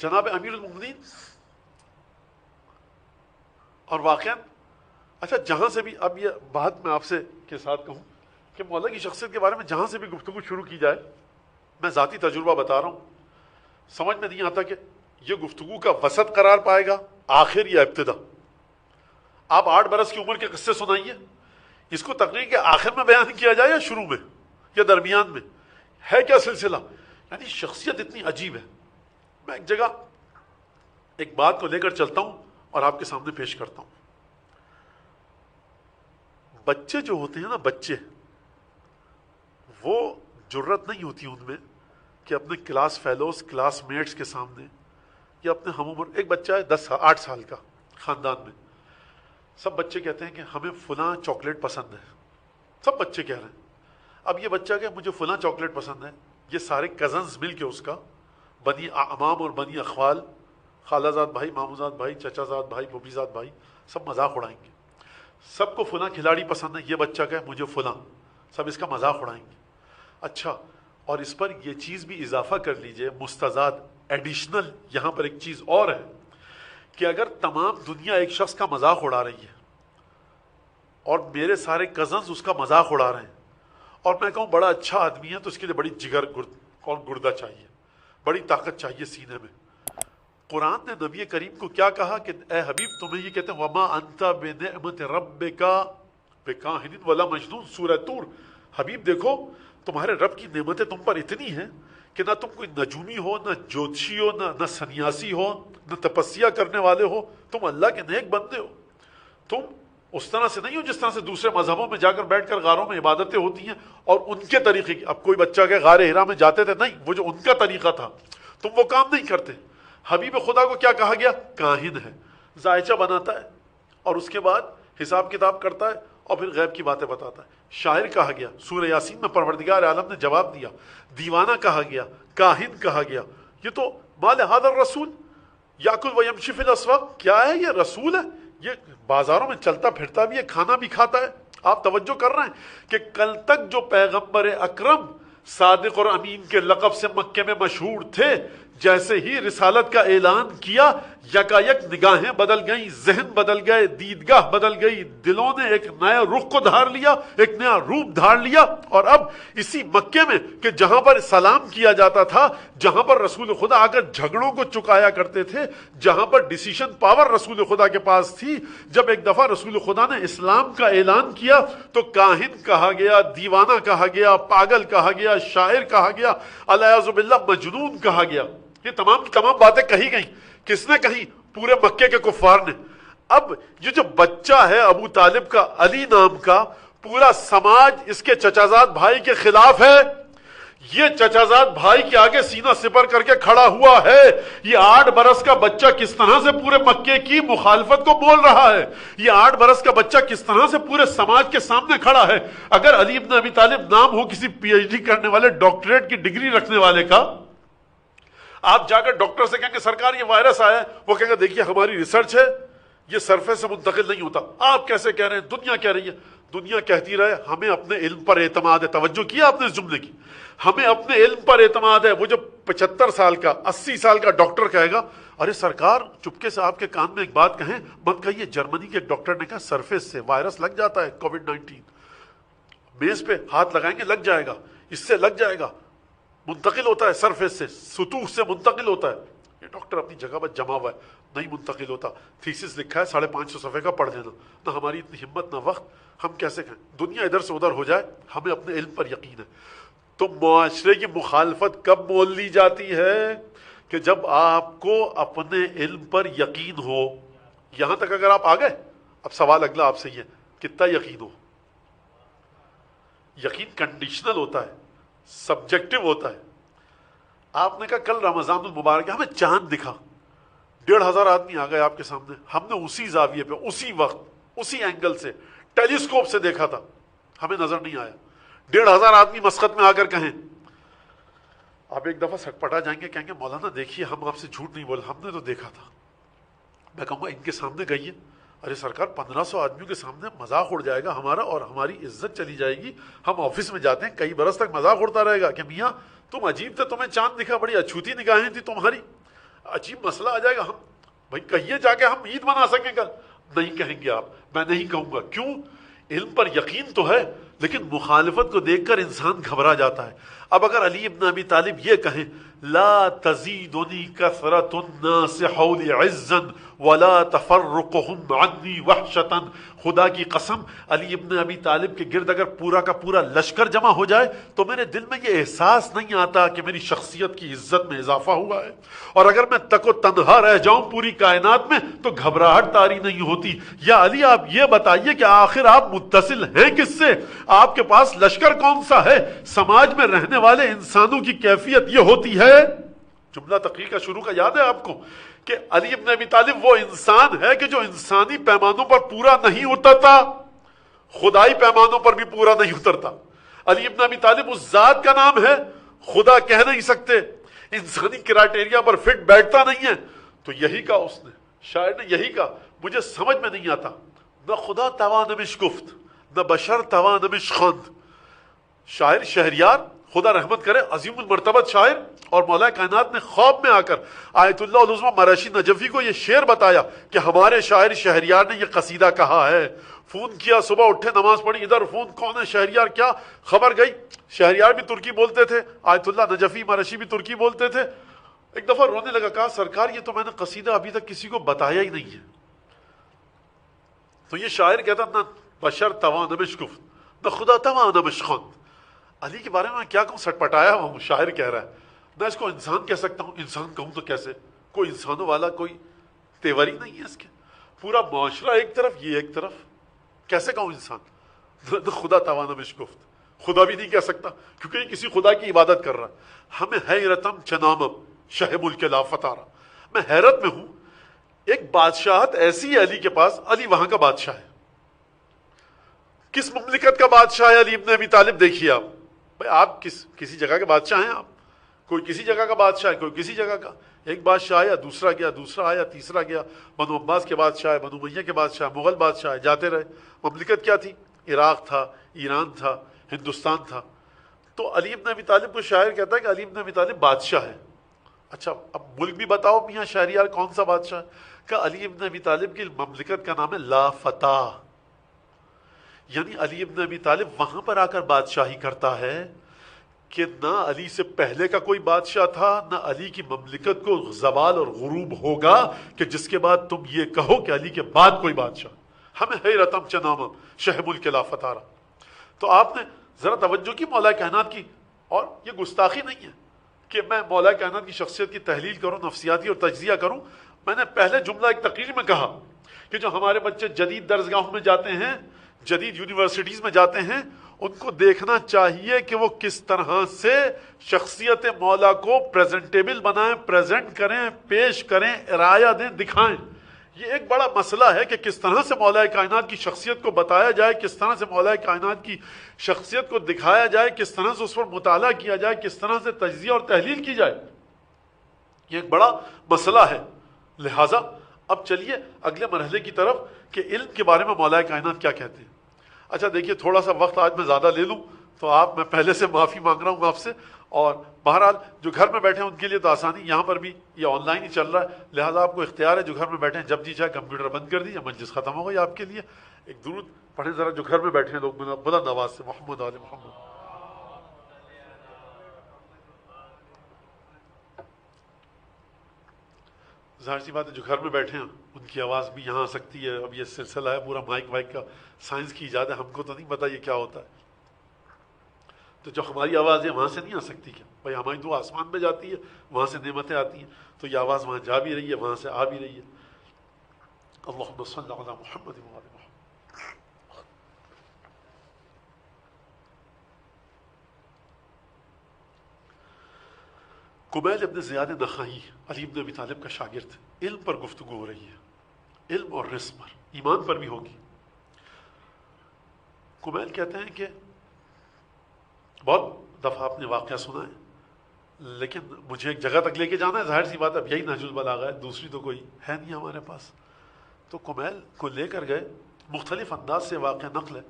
جناب امیر المومنین، اور واقعاً اچھا جہاں سے بھی اب یہ بات میں آپ سے کے ساتھ کہوں کہ مولا کی شخصیت کے بارے میں جہاں سے بھی گفتگو شروع کی جائے، میں ذاتی تجربہ بتا رہا ہوں، سمجھ میں نہیں آتا کہ یہ گفتگو کا وسط قرار پائے گا، آخر یا ابتدا۔ آپ 8 برس کی عمر کے قصے سنائیے، اس کو تقریر کے آخر میں بیان کیا جائے یا شروع میں یا درمیان میں، ہے کیا سلسلہ؟ یعنی شخصیت اتنی عجیب ہے۔ میں ایک جگہ ایک بات کو لے کر چلتا ہوں اور آپ کے سامنے پیش کرتا ہوں۔ بچے جو ہوتے ہیں نا، بچے، وہ جرت نہیں ہوتی ان میں کہ اپنے کلاس فیلوز، کلاس میٹس کے سامنے یا اپنے ہم عمر، ایک بچہ ہے 8 سال کا خاندان میں، سب بچے کہتے ہیں کہ ہمیں فلاں چاکلیٹ پسند ہے، سب بچے کہہ رہے ہیں۔ اب یہ بچہ کہ مجھے فلاں چاکلیٹ پسند ہے، یہ سارے کزنز مل کے اس کا، بنی اعمام اور بنی اخوال، خالہ زاد بھائی، ماموں زاد بھائی، چچا زاد بھائی، پھوپھی زاد بھائی، سب مذاق اڑائیں گے۔ سب کو فلاں کھلاڑی پسند ہے، یہ بچہ کہ مجھے فلاں، سب اس کا مذاق اڑائیں گے۔ اچھا، اور اس پر یہ چیز بھی اضافہ کر لیجئے، مستضاد ایڈیشنل یہاں پر ایک چیز اور ہے کہ اگر تمام دنیا ایک شخص کا مذاق اڑا رہی ہے اور میرے سارے کزنز اس کا مذاق اڑا رہے ہیں، اور میں کہوں بڑا اچھا آدمی ہے، تو اس کے لیے بڑی جگر اور گردہ چاہیے، بڑی طاقت چاہیے سینے میں۔ قرآن نے نبی کریم کو کیا کہا کہ اے حبیب تمہیں یہ کہتے ہیں وما انت بنعمت ربک بکاہن ولا مجنون، سورہ طور۔ حبیب دیکھو تمہارے رب کی نعمتیں تم پر اتنی ہیں کہ نہ تم کوئی نجومی ہو، نہ جوتشی ہو، نہ سنیاسی ہو، نہ تپسیا کرنے والے ہو، تم اللہ کے نیک بندے ہو۔ تم اس طرح سے نہیں ہو جس طرح سے دوسرے مذہبوں میں جا کر بیٹھ کر غاروں میں عبادتیں ہوتی ہیں اور ان کے طریقے کی۔ اب کوئی بچہ کہ غار ہرا میں جاتے تھے، نہیں، وہ جو ان کا طریقہ تھا تم وہ کام نہیں کرتے۔ حبیب خدا کو کیا کہا گیا؟ کاہن ہے، ذائچہ بناتا ہے اور اس کے بعد حساب کتاب کرتا ہے اور پھر غیب کی باتیں بتاتا ہے۔ شاعر کہا گیا، سورہ یاسین میں پروردگار عالم نے جواب دیا۔ دیوانہ کہا گیا، کاہن کہا گیا۔ یہ تو مال ھذا الرسول یاکل ویمشی فی الاسواق، کیا ہے یہ؟ رسول ہے، یہ بازاروں میں چلتا پھرتا بھی ہے، کھانا بھی کھاتا ہے۔ آپ توجہ کر رہے ہیں کہ کل تک جو پیغمبر اکرم صادق اور امین کے لقب سے مکے میں مشہور تھے، جیسے ہی رسالت کا اعلان کیا یکایک نگاہیں بدل گئیں، ذہن بدل گئے، دیدگاہ بدل گئی، دلوں نے ایک نیا رخ کو دھار لیا، ایک نیا روپ دھار لیا۔ اور اب اسی مکے میں کہ جہاں پر سلام کیا جاتا تھا، جہاں پر رسول خدا آ کر جھگڑوں کو چکایا کرتے تھے، جہاں پر ڈیسیشن پاور رسول خدا کے پاس تھی، جب ایک دفعہ رسول خدا نے اسلام کا اعلان کیا تو کاہن کہا گیا، دیوانہ کہا گیا، پاگل کہا گیا، شاعر کہا گیا، الیاذ باللہ مجنون کہا گیا۔ یہ تمام کی تمام باتیں کہی گئیں۔ کس نے کہی؟ پورے مکے کے کفار نے۔ اب یہ جو بچہ ہے ابو طالب کا، علی نام کا، پورا سماج اس کے چچازاد بھائی کے خلاف ہے۔ یہ چچازاد بھائی کے آگے سینہ سپر کر کے کھڑا ہوا ہے۔ یہ 8 برس کا بچہ کس طرح سے پورے مکے کی مخالفت کو بول رہا ہے؟ یہ 8 برس کا بچہ کس طرح سے پورے سماج کے سامنے کھڑا ہے؟ اگر علی ابن ابی طالب نام ہو کسی پی ایچ ڈی کرنے والے، ڈاکٹریٹ کی ڈگری رکھنے والے کا، آپ جا کر ڈاکٹر سے کہیں گے سرکار یہ وائرس آیا ہے، وہ کہیں گے دیکھیے ہماری ریسرچ ہے، یہ سرفیس سے منتقل نہیں ہوتا۔ آپ کیسے کہہ رہے ہیں؟ دنیا کہہ رہی ہے۔ دنیا کہتی رہے، ہمیں اپنے علم پر اعتماد ہے۔ توجہ کیا آپ نے اس جملے کی؟ ہمیں اپنے علم پر اعتماد ہے۔ وہ جو 75 سال کا، 80 سال کا ڈاکٹر کہے گا ارے سرکار چپکے سے آپ کے کان میں ایک بات کہیں مت کہیے، جرمنی کے ایک ڈاکٹر نے کہا سرفیس سے وائرس لگ جاتا ہے، کووڈ-19 میز پہ ہاتھ لگائیں گے لگ جائے گا، اس سے لگ جائے گا، منتقل ہوتا ہے سرفیس سے، سطوح سے منتقل ہوتا ہے۔ یہ ڈاکٹر اپنی جگہ پر جمع ہوا ہے، نہیں منتقل ہوتا۔ تھیسس لکھا ہے 550 صفحے کا، پڑھ لینا۔ نہ ہماری اتنی ہمت نہ وقت، ہم کیسے کہیں؟ دنیا ادھر سے ادھر ہو جائے، ہمیں اپنے علم پر یقین ہے۔ تو معاشرے کی مخالفت کب مول لی جاتی ہے؟ کہ جب آپ کو اپنے علم پر یقین ہو۔ یہاں تک اگر آپ آ گئے، اب سوال اگلا آپ سے یہ، کتنا یقین ہو؟ یقین کنڈیشنل ہوتا ہے، سبجیکٹو ہوتا ہے۔ آپ نے کہا کل رمضان المبارک ہے، ہمیں چاند دکھا، 1500 آدمی آ گئے آپ کے سامنے، ہم نے اسی زاویے پہ، اسی وقت، اسی اینگل سے، ٹیلیسکوپ سے دیکھا تھا، ہمیں نظر نہیں آیا۔ 1500 آدمی مسقط میں آ کر کہیں، آپ ایک دفعہ سٹپٹا جائیں گے، کہیں گے مولانا دیکھیے ہم آپ سے جھوٹ نہیں بول، ہم نے تو دیکھا تھا۔ میں کہوں گا ان کے سامنے گئیے، ارے سرکار 1500 آدمیوں کے سامنے مذاق اڑ جائے گا ہمارا اور ہماری عزت چلی جائے گی۔ ہم آفس میں جاتے ہیں، کئی برس تک مذاق اڑتا رہے گا کہ میاں تم عجیب تھے، تمہیں چاند دکھا، بڑی اچھوتی نگاہیں تھی تمہاری، عجیب مسئلہ آ جائے گا۔ ہم بھائی کہیے جا کے ہم عید منا سکیں کل، نہیں کہیں گے آپ، میں نہیں کہوں گا۔ کیوں؟ علم پر یقین تو ہے، لیکن مخالفت کو دیکھ کر انسان گھبرا جاتا ہے۔ اب اگر علی ابن ابی طالب یہ کہیں لا تزیدنی کثرت الناس حولی عزا ولا تفرقهم عنی وحشتا، خدا کی قسم علی ابن ابی طالب کے گرد اگر پورا کا پورا لشکر جمع ہو جائے تو میرے دل میں یہ احساس نہیں آتا کہ میری شخصیت کی عزت میں اضافہ ہوا ہے، اور اگر میں تک و تنہا رہ جاؤں پوری کائنات میں تو گھبراہٹ طاری نہیں ہوتی۔ یا علی آپ یہ بتائیے کہ آخر آپ متصل ہیں کس سے؟ آپ کے پاس لشکر کون سا ہے؟ سماج میں رہنے والے انسانوں کی کیفیت یہ ہوتی ہے، جملہ تقریر کا شروع کا یاد ہے آپ کو، کہ علی ابن ابی طالب وہ انسان ہے کہ جو انسانی پیمانوں پر پورا نہیں اترتا، خدائی پیمانوں پر بھی پورا نہیں اترتا۔ علی ابن ابی طالب اس ذات کا نام ہے، خدا کہہ نہیں سکتے، انسانی کرائٹیریا پر فٹ بیٹھتا نہیں ہے۔ تو یہی کہا اس نے، شاعر نے یہی کہا، مجھے سمجھ میں نہیں آتا، نہ خدا توانمش گفت نہ بشر توانمش خواند۔ شاعر شہریار، خدا رحمت کرے، عظیم المرتبت شاعر، اور مولا کائنات نے خواب میں آ کر آیت اللہ العظمیٰ مراشی نجفی کو یہ شعر بتایا کہ ہمارے شاعر شہریار نے یہ قصیدہ کہا ہے۔ فون کیا، صبح اٹھے، نماز پڑھی، ادھر فون، کون ہے شہریار، کیا خبر؟ گئی، شہریار بھی ترکی بولتے تھے، آیت اللہ نجفی مراشی بھی ترکی بولتے تھے، ایک دفعہ رونے لگا، کہا سرکار یہ تو میں نے قصیدہ ابھی تک کسی کو بتایا ہی نہیں ہے۔ تو یہ شاعر کہتا نہ بشر تواں نہ مشکف نہ خدا تواں نہ مشخوند، علی کے بارے میں کیا کہوں، سٹ پٹایا ہوں، شاعر کہہ رہا ہے، میں اس کو انسان کہہ سکتا ہوں، انسان کہوں تو کیسے، کوئی انسانوں والا کوئی تیور ہی نہیں ہے اس کے، پورا معاشرہ ایک طرف یہ ایک طرف، کیسے کہوں انسان، نہ خدا تواں نہ مشکفت، خدا بھی نہیں کہہ سکتا کیونکہ یہ کسی خدا کی عبادت کر رہا ہے۔ ہمیں حیرتم چنامم شہ ملک لا فتارا، میں حیرت میں ہوں، ایک بادشاہت ایسی ہے علی کے پاس، علی وہاں کا بادشاہ ہے، کس مملکت کا بادشاہ ہے علی ابن ابی طالب، دیکھیے آپ، بھائی آپ کسی جگہ کے بادشاہ ہیں، آپ کوئی کسی جگہ کا بادشاہ ہے، کوئی کسی جگہ کا، ایک بادشاہ آیا، دوسرا گیا، دوسرا آیا، تیسرا گیا، بنو عباس کے بادشاہ ہے، بنو امیہ کے بادشاہ، مغل بادشاہ ہے، جاتے رہے۔ مملکت کیا تھی؟ عراق تھا، ایران تھا، ہندوستان تھا۔ تو علی ابن ابی طالب کو شاعر کہتا ہے کہ علی ابن ابی طالب بادشاہ ہے۔ اچھا اب ملک بھی بتاؤ میاں شہریار کون سا بادشاہ ہے؟ کہ علی ابن ابی طالب کی مملکت کا نام ہے لا فتح، یعنی علی ابن ابی طالب وہاں پر آ کر بادشاہی کرتا ہے کہ نہ علی سے پہلے کا کوئی بادشاہ تھا، نہ علی کی مملکت کو زوال اور غروب ہوگا کہ جس کے بعد تم یہ کہو کہ علی کے بعد کوئی بادشاہ۔ ہمیں حیرتم چنامم شہ ملک لا فتارا۔ تو آپ نے ذرا توجہ کی مولا کائنات کی، اور یہ گستاخی نہیں ہے کہ میں مولا کائنات کی شخصیت کی تحلیل کروں، نفسیاتی اور تجزیہ کروں۔ میں نے پہلے جملہ ایک تقریر میں کہا کہ جو ہمارے بچے جدید درسگاہوں میں جاتے ہیں، جدید یونیورسٹیز میں جاتے ہیں، ان کو دیکھنا چاہیے کہ وہ کس طرح سے شخصیت مولا کو پریزنٹیبل بنائیں، پریزنٹ کریں، پیش کریں، ارائہ دیں، دکھائیں۔ یہ ایک بڑا مسئلہ ہے کہ کس طرح سے مولا کائنات کی شخصیت کو بتایا جائے، کس طرح سے مولا کائنات کی شخصیت کو دکھایا جائے، کس طرح سے اس پر مطالعہ کیا جائے، کس طرح سے تجزیہ اور تحلیل کی جائے، یہ ایک بڑا مسئلہ ہے۔ لہٰذا اب چلیے اگلے مرحلے کی طرف کہ علم کے بارے میں مولا کائنات کیا کہتے ہیں۔ اچھا دیکھیے، تھوڑا سا وقت آج میں زیادہ لے لوں تو میں پہلے سے معافی مانگ رہا ہوں آپ سے، اور بہرحال جو گھر میں بیٹھے ہیں ان کے لیے تو آسانی، یہاں پر بھی یہ آن لائن ہی چل رہا ہے، لہٰذا آپ کو اختیار ہے، جو گھر میں بیٹھے ہیں جب جی چاہے کمپیوٹر بند کر دیجیے، مجلس ختم ہو گئی آپ کے لیے۔ ایک درود پڑھیں ذرا جو گھر میں بیٹھے ہیں لوگ، بلند آواز سے، محمد آل محمد۔ ظاہر سی بات ہے جو گھر میں بیٹھے ہیں ان کی آواز بھی یہاں آ سکتی ہے۔ اب یہ سلسلہ ہے پورا مائک وائک کا، سائنس کی ایجاد ہے، ہم کو تو نہیں پتا یہ کیا ہوتا ہے، تو جو ہماری آواز ہے وہاں سے نہیں آ سکتی کیا؟ بھائی ہماری دعا آسمان میں جاتی ہے، وہاں سے نعمتیں آتی ہیں، تو یہ آواز وہاں جا بھی رہی ہے، وہاں سے آ بھی رہی ہے۔ اللہم صلی علی محمد و آل محمد۔ قمیل ابن زیاد نخعی علی ابن ابی طالب کا شاگرد، علم پر گفتگو ہو رہی ہے، علم اور رزق پر، ایمان پر بھی ہوگی۔ قمیل کہتے ہیں کہ بہت دفعہ آپ نے واقعہ سنا ہے، لیکن مجھے ایک جگہ تک لے کے جانا ہے، ظاہر سی بات ہے اب یہی نہج البلاغہ ہے، دوسری تو کوئی ہے نہیں ہمارے پاس۔ تو قمیل کو لے کر گئے، مختلف انداز سے واقعہ نقل ہے۔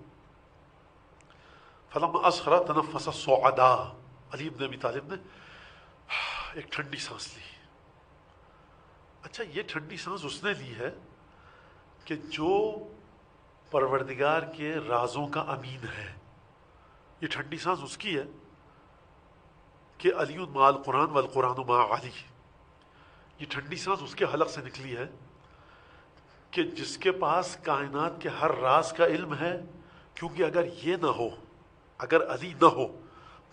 فلما اسخر تنفس الصعداء، علی ابن ابی طالب نے ایک ٹھنڈی سانس لی۔ اچھا یہ ٹھنڈی سانس اس نے لی ہے کہ جو پروردگار کے رازوں کا امین ہے، یہ ٹھنڈی سانس اس کی ہے کہ علی مع القرآن والقرآن مع علی، یہ ٹھنڈی سانس اس کے حلق سے نکلی ہے کہ جس کے پاس کائنات کے ہر راز کا علم ہے، کیونکہ اگر یہ نہ ہو، اگر علی نہ ہو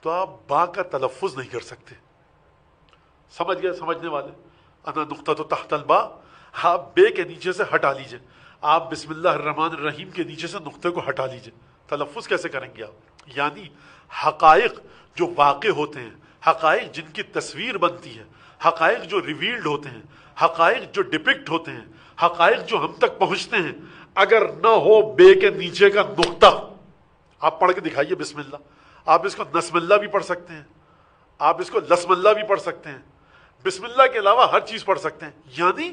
تو آپ با کا تلفظ نہیں کر سکتے۔ سمجھ گئے سمجھنے والے؟ انا نقطہ تو تحت البا، آپ بے کے نیچے سے ہٹا لیجئے، آپ بسم اللہ الرحمن الرحیم کے نیچے سے نقطے کو ہٹا لیجئے، تلفظ کیسے کریں گے آپ؟ یعنی حقائق جو واقع ہوتے ہیں، حقائق جن کی تصویر بنتی ہے، حقائق جو ریویلڈ ہوتے ہیں، حقائق جو ڈپکٹ ہوتے ہیں، حقائق جو ہم تک پہنچتے ہیں، اگر نہ ہو بے کے نیچے کا نقطہ، آپ پڑھ کے دکھائیے بسم اللہ، آپ اس کو نسم اللہ بھی پڑھ سکتے ہیں، آپ اس کو لسم اللہ بھی پڑھ سکتے ہیں، بسم اللہ کے علاوہ ہر چیز پڑھ سکتے ہیں۔ یعنی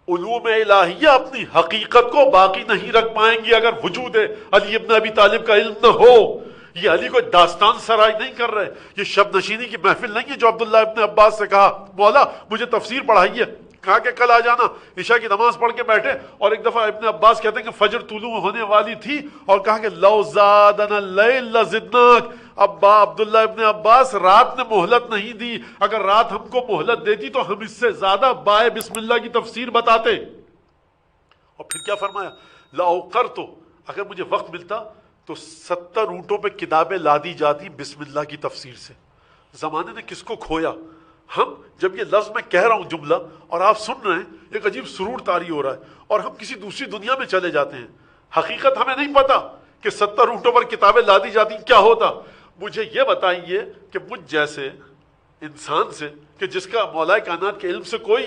علوم الہیہ اپنی حقیقت کو باقی نہیں رکھ پائیں گی اگر وجود علی ابن ابی طالب کا علم نہ ہو۔ یہ علی کو داستان سرائی نہیں کر رہے، یہ شب نشینی کی محفل نہیں ہے جو عبداللہ ابن عباس سے کہا مولا مجھے تفسیر پڑھائیے، کہا کہ کل آ جانا، عشاء کی نماز پڑھ کے بیٹھے، اور ایک دفعہ ابن عباس کہتے ہیں کہ فجر طلوع ہونے والی تھی اور کہا کہ لو زادنا اللیل لزدناک، ابا عبداللہ ابن عباس رات نے مہلت نہیں دی، اگر رات ہم کو مہلت دیتی تو ہم اس سے زیادہ بائے بسم اللہ کی تفسیر بتاتے۔ اور پھر کیا فرمایا؟ لاؤقرتو، اگر مجھے وقت ملتا تو 70 اونٹوں پہ کتابیں لا دی جاتی بسم اللہ کی تفسیر سے۔ زمانے نے کس کو کھویا؟ ہم جب یہ لفظ میں کہہ رہا ہوں جملہ اور آپ سن رہے ہیں، ایک عجیب سرور طاری ہو رہا ہے اور ہم کسی دوسری دنیا میں چلے جاتے ہیں۔ حقیقت ہمیں نہیں پتا کہ 70 اونٹوں پر کتابیں لا دی جاتی کیا ہوتا۔ مجھے یہ بتائیے کہ مجھ جیسے انسان سے کہ جس کا مولا کائنات کے علم سے کوئی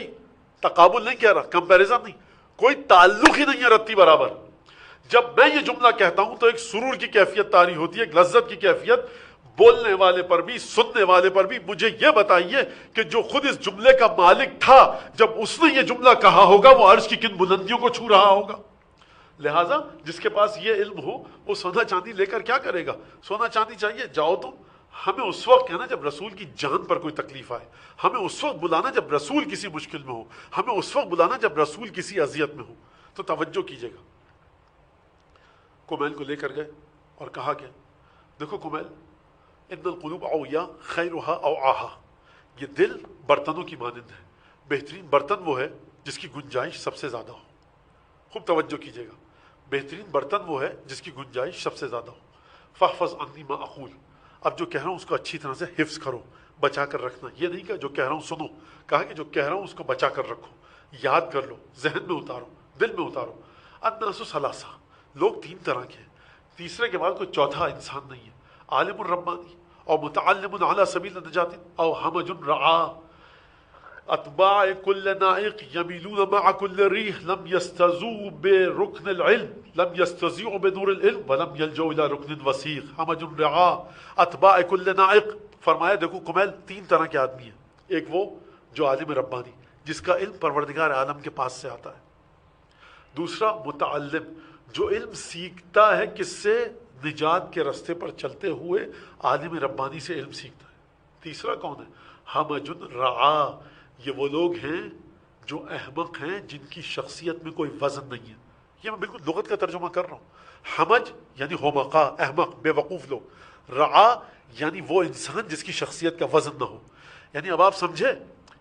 تقابل نہیں کہہ رہا، کمپیریزن نہیں، کوئی تعلق ہی نہیں ہے رتی برابر، جب میں یہ جملہ کہتا ہوں تو ایک سرور کی کیفیت طاری ہوتی ہے، ایک لذت کی کیفیت، بولنے والے پر بھی سننے والے پر بھی۔ مجھے یہ بتائیے کہ جو خود اس جملے کا مالک تھا، جب اس نے یہ جملہ کہا ہوگا وہ عرش کی کن بلندیوں کو چھو رہا ہوگا۔ لہٰذا جس کے پاس یہ علم ہو وہ سونا چاندی لے کر کیا کرے گا؟ سونا چاندی چاہیے جاؤ تم، ہمیں اس وقت کہنا جب رسول کی جان پر کوئی تکلیف آئے، ہمیں اس وقت بلانا جب رسول کسی مشکل میں ہو، ہمیں اس وقت بلانا جب رسول کسی اذیت میں ہو۔ تو توجہ کیجیے گا، کمیل کو لے کر گئے اور کہا کہ دیکھو کمیل، ان القلوب اوعیاء خیرها اوعاها، یہ دل برتنوں کی مانند ہے، بہترین برتن وہ ہے جس کی گنجائش سب سے زیادہ ہو۔ خوب توجہ کیجیے گا، بہترین برتن وہ ہے جس کی گنجائش سب سے زیادہ ہو۔ فاحفظ عنی ما اقول، اب جو کہہ رہا ہوں اس کو اچھی طرح سے حفظ کرو، بچا کر رکھنا۔ یہ نہیں کہ جو کہہ رہا ہوں سنو، کہا کہ جو کہہ رہا ہوں اس کو بچا کر رکھو، یاد کر لو، ذہن میں اتارو، دل میں اتارو۔ الناس ثلاثہ، لوگ تین طرح کے ہیں، تیسرے کے بعد کوئی چوتھا انسان نہیں ہے۔ عالم الربانی اور متعلم علی سبیل النجات او ہمج رعا اتباع کل نائق یمیلون مع کل ریح لم یستزیعوا برکن العلم لم یستزیعوا بنور العلم ولم یلجؤوا الی رکن وثیق ہمج رعا اتباع کل نائق۔ فرمایا دیکھو کمیل، تین طرح کے آدمی ہیں، ایک وہ جو عالم ربانی جس کا علم پروردگار عالم کے پاس سے آتا ہے، دوسرا متعلم جو علم سیکھتا ہے کس سے؟ نجات کے رستے پر چلتے ہوئے عالم ربانی سے علم سیکھتا ہے، تیسرا کون ہے؟ ہمج رعا، یہ وہ لوگ ہیں جو احمق ہیں، جن کی شخصیت میں کوئی وزن نہیں ہے۔ یہ میں بالکل لغت کا ترجمہ کر رہا ہوں۔ ہمج یعنی ہومقا، احمق، بے وقوف لوگ، رعا یعنی وہ انسان جس کی شخصیت کا وزن نہ ہو۔ یعنی اب آپ سمجھے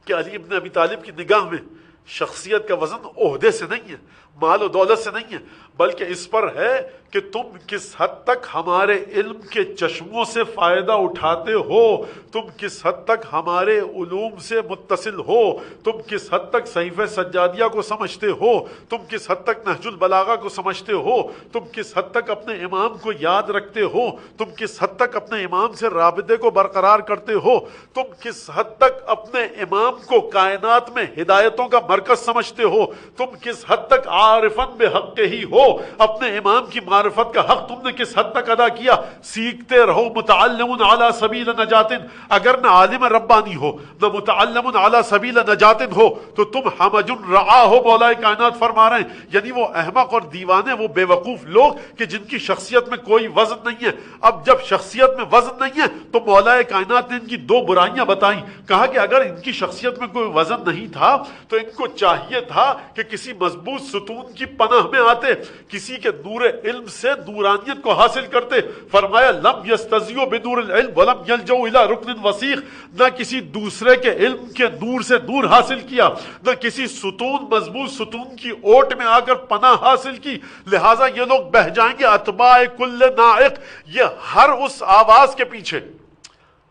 کہ علی ابن ابی طالب کی نگاہ میں شخصیت کا وزن عہدے سے نہیں ہے، مال و دولت سے نہیں ہے، بلکہ اس پر ہے کہ تم کس حد تک ہمارے علم کے چشموں سے فائدہ اٹھاتے ہو، تم کس حد تک ہمارے علوم سے متصل ہو، تم کس حد تک صحیفہ سجادیہ کو سمجھتے ہو، تم کس حد تک نہج البلاغہ کو سمجھتے ہو، تم کس حد تک اپنے امام کو یاد رکھتے ہو، تم کس حد تک اپنے امام سے رابطے کو برقرار کرتے ہو، تم کس حد تک اپنے امام کو کائنات میں ہدایتوں کا مرکز سمجھتے ہو، تم کس حد تک عارفاً بحق ہی ہو، اپنے امام کی معرفت کا حق تم نے کس حد تک ادا کیا۔ سیکھتے رہو، متعلم علی سبیل نجات، اگر نہ عالم ربانی ہو نہ متعلم علی سبیل نجات ہو تو تم ہمج رعا ہو۔ مولا کائنات فرما رہے ہیں یعنی وہ احمق اور دیوانے، وہ بے وقوف لوگ کہ جن کی شخصیت میں کوئی وزن نہیں ہے۔ اب جب شخصیت میں وزن نہیں ہے تو مولا کائنات نے ان کی دو برائیاں بتائیں، کہا کہ اگر ان کی شخصیت میں کوئی وزن نہیں تھا تو ان کو چاہیے تھا کہ کسی مضبوط ستون کی پناہ میں آتے، کسی کے نور علم سے نورانیت کو حاصل کرتے۔ فرمایا لم یستزیعوا بنور العلم ولم یلجؤوا الی رکن وثیق، نہ کسی دوسرے کے علم کے نور سے نور حاصل کیا، نہ کسی ستون، مضبوط ستون کی اوٹ میں آ کر پناہ حاصل کی، لہٰذا یہ لوگ بہہ جائیں گے۔ اتباع کل نائق، یہ ہر اس آواز کے پیچھے۔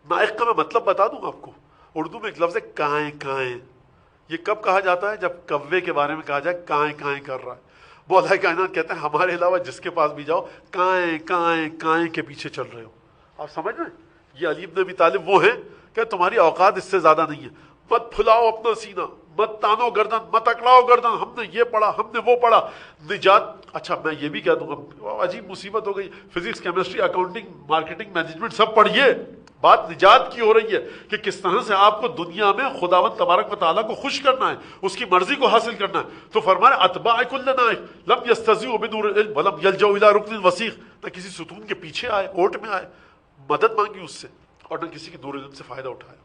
نائق کا میں مطلب بتا دوں آپ کو، اردو میں ایک لفظ ہے کائیں کائیں، یہ کب کہا جاتا ہے؟ جب کوے کے بارے میں کہا جائے کائیں کائیں کر رہا ہے۔ مولا کائنات کہتے ہیں ہمارے علاوہ جس کے پاس بھی جاؤ کائیں کائیں کائیں کے پیچھے چل رہے ہو۔ آپ سمجھ رہے ہیں؟ یہ علی ابن ابی طالب وہ ہیں کہ تمہاری اوقات اس سے زیادہ نہیں ہے، مت پھلاؤ اپنا سینہ، مت تانو گردن، مت اکڑاؤ گردن، ہم نے یہ پڑھا، ہم نے وہ پڑھا، نجات۔ اچھا میں یہ بھی کہہ دوں گا، عجیب مصیبت ہو گئی، physics, chemistry, accounting, marketing, management سب پڑھیے، بات نجات کی ہو رہی ہے کہ کس طرح سے آپ کو دنیا میں خداوند تبارک و تعالیٰ کو خوش کرنا ہے، اس کی مرضی کو حاصل کرنا ہے۔ تو فرمایا اتباع کل نائق لم یستزیعوا بنور العلم ولم یلجؤوا الی رکن وثیق، نہ کسی ستون کے پیچھے آئے، اوٹ میں آئے، مدد مانگی اس سے، اور نہ کسی کے نور علم سے فائدہ اٹھایا۔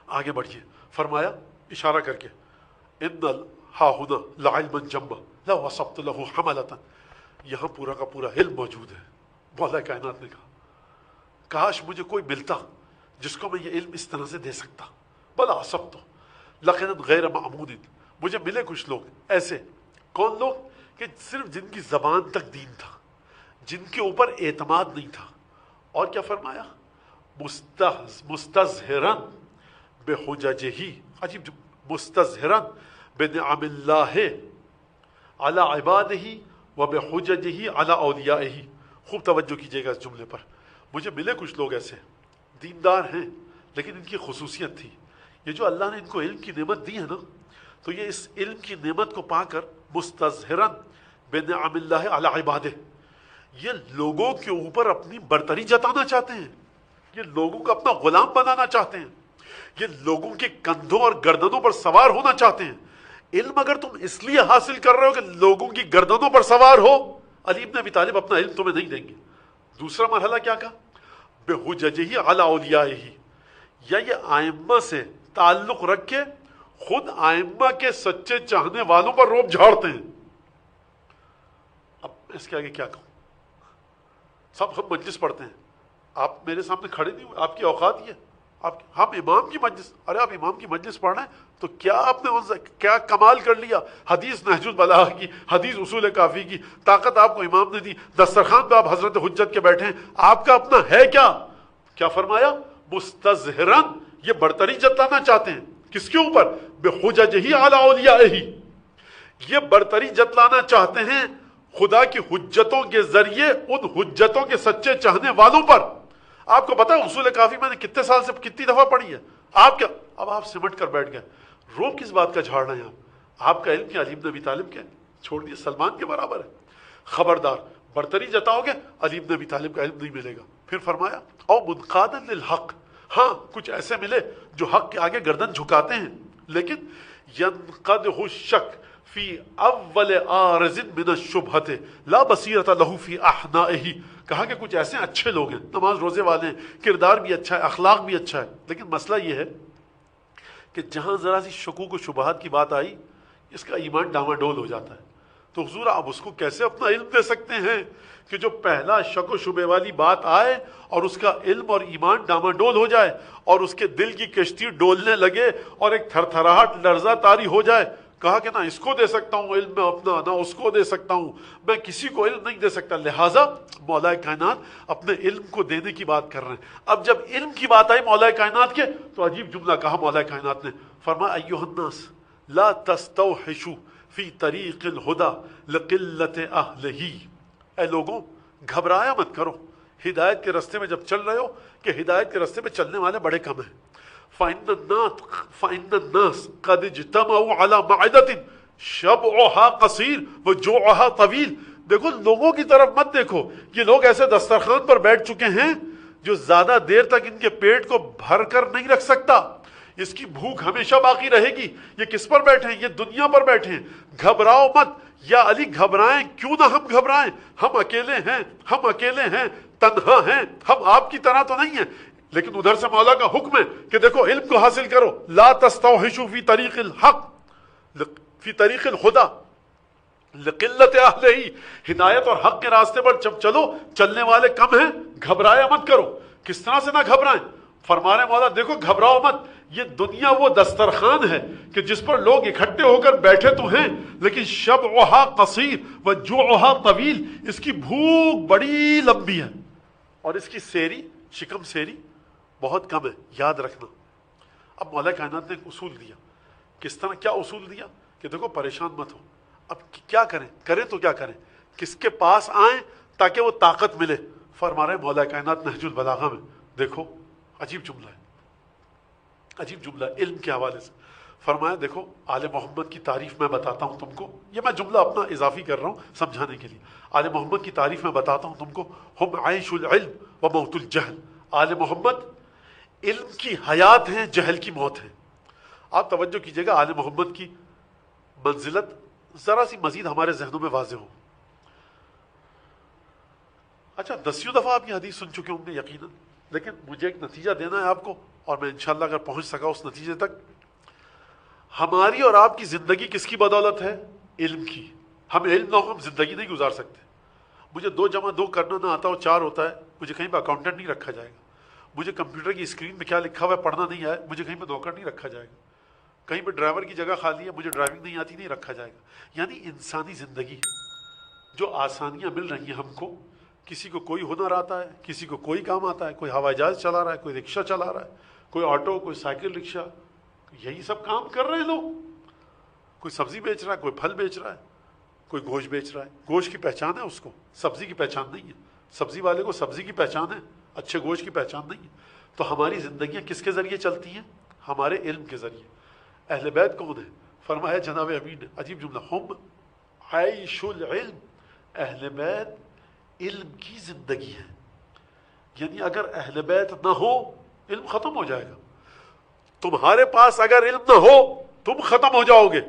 آگے بڑھیے، فرمایا اشارہ کر کے ان ہا ہنا لعلما جما لو وصبت له حملۃ، یہاں پورا کا پورا علم موجود ہے۔ مولا کائنات نے کہا کاش مجھے کوئی ملتا جس کو میں یہ علم اس طرح سے دے سکتا. بلا سب تو لقنا غیر معمود، مجھے ملے کچھ لوگ ایسے. کون لوگ؟ کہ صرف جن کی زبان تک دین تھا، جن کے اوپر اعتماد نہیں تھا. اور کیا فرمایا؟ مستظہرا بحججہ، عجیب، مستظہرا بنعم اللہ علی عبادہ وبحججہ علی اولیائہ. خوب توجہ کیجیے گا اس جملے پر. مجھے ملے کچھ لوگ ایسے دیندار ہیں، لیکن ان کی خصوصیت تھی یہ جو اللہ نے ان کو علم کی نعمت دی ہے نا، تو یہ اس علم کی نعمت کو پا کر مستظہرا بنعم اللہ علی عبادہ، یہ لوگوں کے اوپر اپنی برتری جتانا چاہتے ہیں، یہ لوگوں کو اپنا غلام بنانا چاہتے ہیں، یہ لوگوں کے کندھوں اور گردنوں پر سوار ہونا چاہتے ہیں. علم اگر تم اس لیے حاصل کر رہے ہو کہ لوگوں کی گردنوں پر سوار ہو، علی بن ابی طالب اپنا علم تمہیں نہیں دیں گے. دوسرا مرحلہ کیا کہا؟ بحججہ علی اولیائہ، یا یہ آئمہ سے تعلق رکھ کے خود آئمہ کے سچے چاہنے والوں پر روب جھاڑتے ہیں. اب اس کے آگے کیا کہوں؟ سب ہم مجلس پڑھتے ہیں، آپ میرے سامنے کھڑے نہیں ہوئے، آپ کی اوقات یہ ہم امام کی مجلس، ارے آپ امام کی مجلس پڑھ رہے ہیں تو کیا آپ نے کیا کمال کر لیا؟ حدیث نہج البلاغہ کی، حدیث اصول کافی کی طاقت آپ کو امام نے دی، دسترخوان پہ آپ حضرت حجت کے بیٹھے ہیں، آپ کا اپنا ہے کیا؟ کیا فرمایا؟ مستظہراً، یہ برتری جتانا چاہتے ہیں کس کے اوپر؟ بحججہ علی اولیائہ، یہ برتری جتلانا چاہتے ہیں خدا کی حجتوں کے ذریعے ان حجتوں کے سچے چاہنے والوں پر. آپ کو پتا ہے اصول کافی میں نے کتنے سال سے کتنی دفعہ پڑھی ہے؟ آپ کیا اب آپ سمٹ کر بیٹھ گئے، روب کس بات کا جھاڑ رہے ہیں آپ کا علم کیا علی بن ابی طالب کے چھوڑ دیے سلمان کے برابر ہے. خبردار، برتری جتاؤ گے علی بن ابی طالب کا علم نہیں ملے گا. پھر فرمایا او منقادا للحق، ہاں کچھ ایسے ملے جو حق کے آگے گردن جھکاتے ہیں، لیکن ینقدح الشک فی اول عارض من الشبہۃ لا بصیرۃ لہ فی احنائہ. کہا کہ کچھ ایسے اچھے لوگ ہیں، نماز روزے والے ہیں، کردار بھی اچھا ہے، اخلاق بھی اچھا ہے، لیکن مسئلہ یہ ہے کہ جہاں ذرا سی شکوک و شبہات کی بات آئی اس کا ایمان ڈاواڈول ہو جاتا ہے. تو حضور آپ اس کو کیسے اپنا علم دے سکتے ہیں کہ جو پہلا شک و شبہ والی بات آئے اور اس کا علم اور ایمان ڈاواڈول ہو جائے اور اس کے دل کی کشتی ڈولنے لگے اور ایک تھر تھراہٹ لرزہ طاری ہو جائے. کہا کہ نہ اس کو دے سکتا ہوں علم میں اپنا، نہ اس کو دے سکتا ہوں، میں کسی کو علم نہیں دے سکتا. لہٰذا مولا کائنات اپنے علم کو دینے کی بات کر رہے ہیں. اب جب علم کی بات آئی مولا کائنات کے تو عجیب جملہ کہا مولا کائنات نے، فرمایا ایھا الناس لا تستوحشوا فی طریق الہدی لقلت اہلہ. اے لوگوں گھبرایا مت کرو ہدایت کے رستے میں جب چل رہے ہو کہ ہدایت کے رستے میں چلنے والے بڑے کم ہیں. فَإِنَّ النَّاسَ قَدْ اجْتَمَعُوا عَلَى مَعِدَةٍ شَبْعُهَا قَصِيرٌ وَجُوعُهَا طَوِيلٌ. دیکھو لوگوں کی طرف مت دیکھو، یہ لوگ ایسے دسترخوان پر بیٹھ چکے ہیں جو زیادہ دیر تک ان کے پیٹ کو بھر کر نہیں رکھ سکتا، اس کی بھوک ہمیشہ باقی رہے گی. یہ کس پر بیٹھے ہیں؟ یہ دنیا پر بیٹھے ہیں. گھبراؤ مت یا علی، گھبرائیں کیوں نہ ہم گھبرائیں، ہم اکیلے ہیں، ہم اکیلے ہیں، تنہا ہیں، ہم آپ کی طرح تو نہیں ہیں. لیکن ادھر سے مولا کا حکم ہے کہ دیکھو علم کو حاصل کرو. لا تستوحشوا فی طریق الحق فی طریق الہدی لقلت اہلہ. ہدایت اور حق کے راستے پر جب چلو چلنے والے کم ہیں، گھبرایا مت کرو. کس طرح سے نہ گھبرائیں؟ فرما رہے مولا دیکھو گھبراؤ مت، یہ دنیا وہ دسترخوان ہے کہ جس پر لوگ اکٹھے ہو کر بیٹھے تو ہیں لیکن شبعھا قصیر وجوعھا طویل، اس کی بھوک بڑی لمبی ہے اور اس کی سیری، شکم سیری بہت کم ہے. یاد رکھنا. اب مولا کائنات نے ایک اصول دیا. کس طرح؟ کیا اصول دیا؟ کہ دیکھو پریشان مت ہو. اب کیا کریں؟ کریں تو کیا کریں؟ کس کے پاس آئیں تاکہ وہ طاقت ملے؟ فرما رہے مولا کائنات نہج البلاغہ میں، دیکھو عجیب جملہ ہے، عجیب جملہ ہے علم کے حوالے سے. فرمایا دیکھو آل محمد کی تعریف میں بتاتا ہوں تم کو، یہ میں جملہ اپنا اضافی کر رہا ہوں سمجھانے کے لیے. آل محمد کی تعریف میں بتاتا ہوں تم کو، ہم عیش العلم و موت الجہل. آل محمد علم کی حیات ہیں، جہل کی موت ہے. آپ توجہ کیجئے گا، آل محمد کی منزلت ذرا سی مزید ہمارے ذہنوں میں واضح ہو. اچھا 10 دفعہ آپ یہ حدیث سن چکے ہوں گے یقیناً، لیکن مجھے ایک نتیجہ دینا ہے آپ کو اور میں انشاءاللہ اگر پہنچ سکا اس نتیجے تک. ہماری اور آپ کی زندگی کس کی بدولت ہے؟ علم کی. ہم علم نہ ہو ہم زندگی نہیں گزار سکتے. مجھے 2 + 2 کرنا نہ آتا ہو 4 ہوتا ہے، مجھے کہیں پہ اکاؤنٹنٹ نہیں رکھا جائے گا. مجھے کمپیوٹر کی اسکرین پہ کیا لکھا ہوا ہے پڑھنا نہیں آئے، مجھے کہیں پہ نوکر نہیں رکھا جائے گا، کہیں پہ ڈرائیور کی جگہ خالی ہے مجھے ڈرائیونگ نہیں آتی نہیں رکھا جائے گا۔ یعنی انسانی زندگی جو آسانیاں مل رہی ہیں ہم کو، کسی کو کوئی ہنر آتا ہے، کسی کو کوئی کام آتا ہے، کوئی ہوائی جہاز چلا رہا ہے، کوئی رکشہ چلا رہا ہے، کوئی آٹو، کوئی سائیکل رکشہ، یہی سب کام کر رہے ہیں لوگ۔ کوئی سبزی بیچ رہا ہے، کوئی پھل بیچ رہا ہے، کوئی گوشت بیچ رہا ہے۔ گوشت کی پہچان ہے اس کو، سبزی کی پہچان نہیں ہے۔ سبزی والے کو سبزی کی پہچان ہے، اچھے گوشت کی پہچان نہیں ہے۔ تو ہماری زندگیاں کس کے ذریعے چلتی ہیں؟ ہمارے علم کے ذریعے۔ اہل بیت کون ہے؟ فرمایا جناب امین نے، عجیب جملہ، ہم عیش العلم، اہل بیت علم کی زندگی ہے۔ یعنی اگر اہل بیت نہ ہو علم ختم ہو جائے گا۔ تمہارے پاس اگر علم نہ ہو تم ختم ہو جاؤ گے۔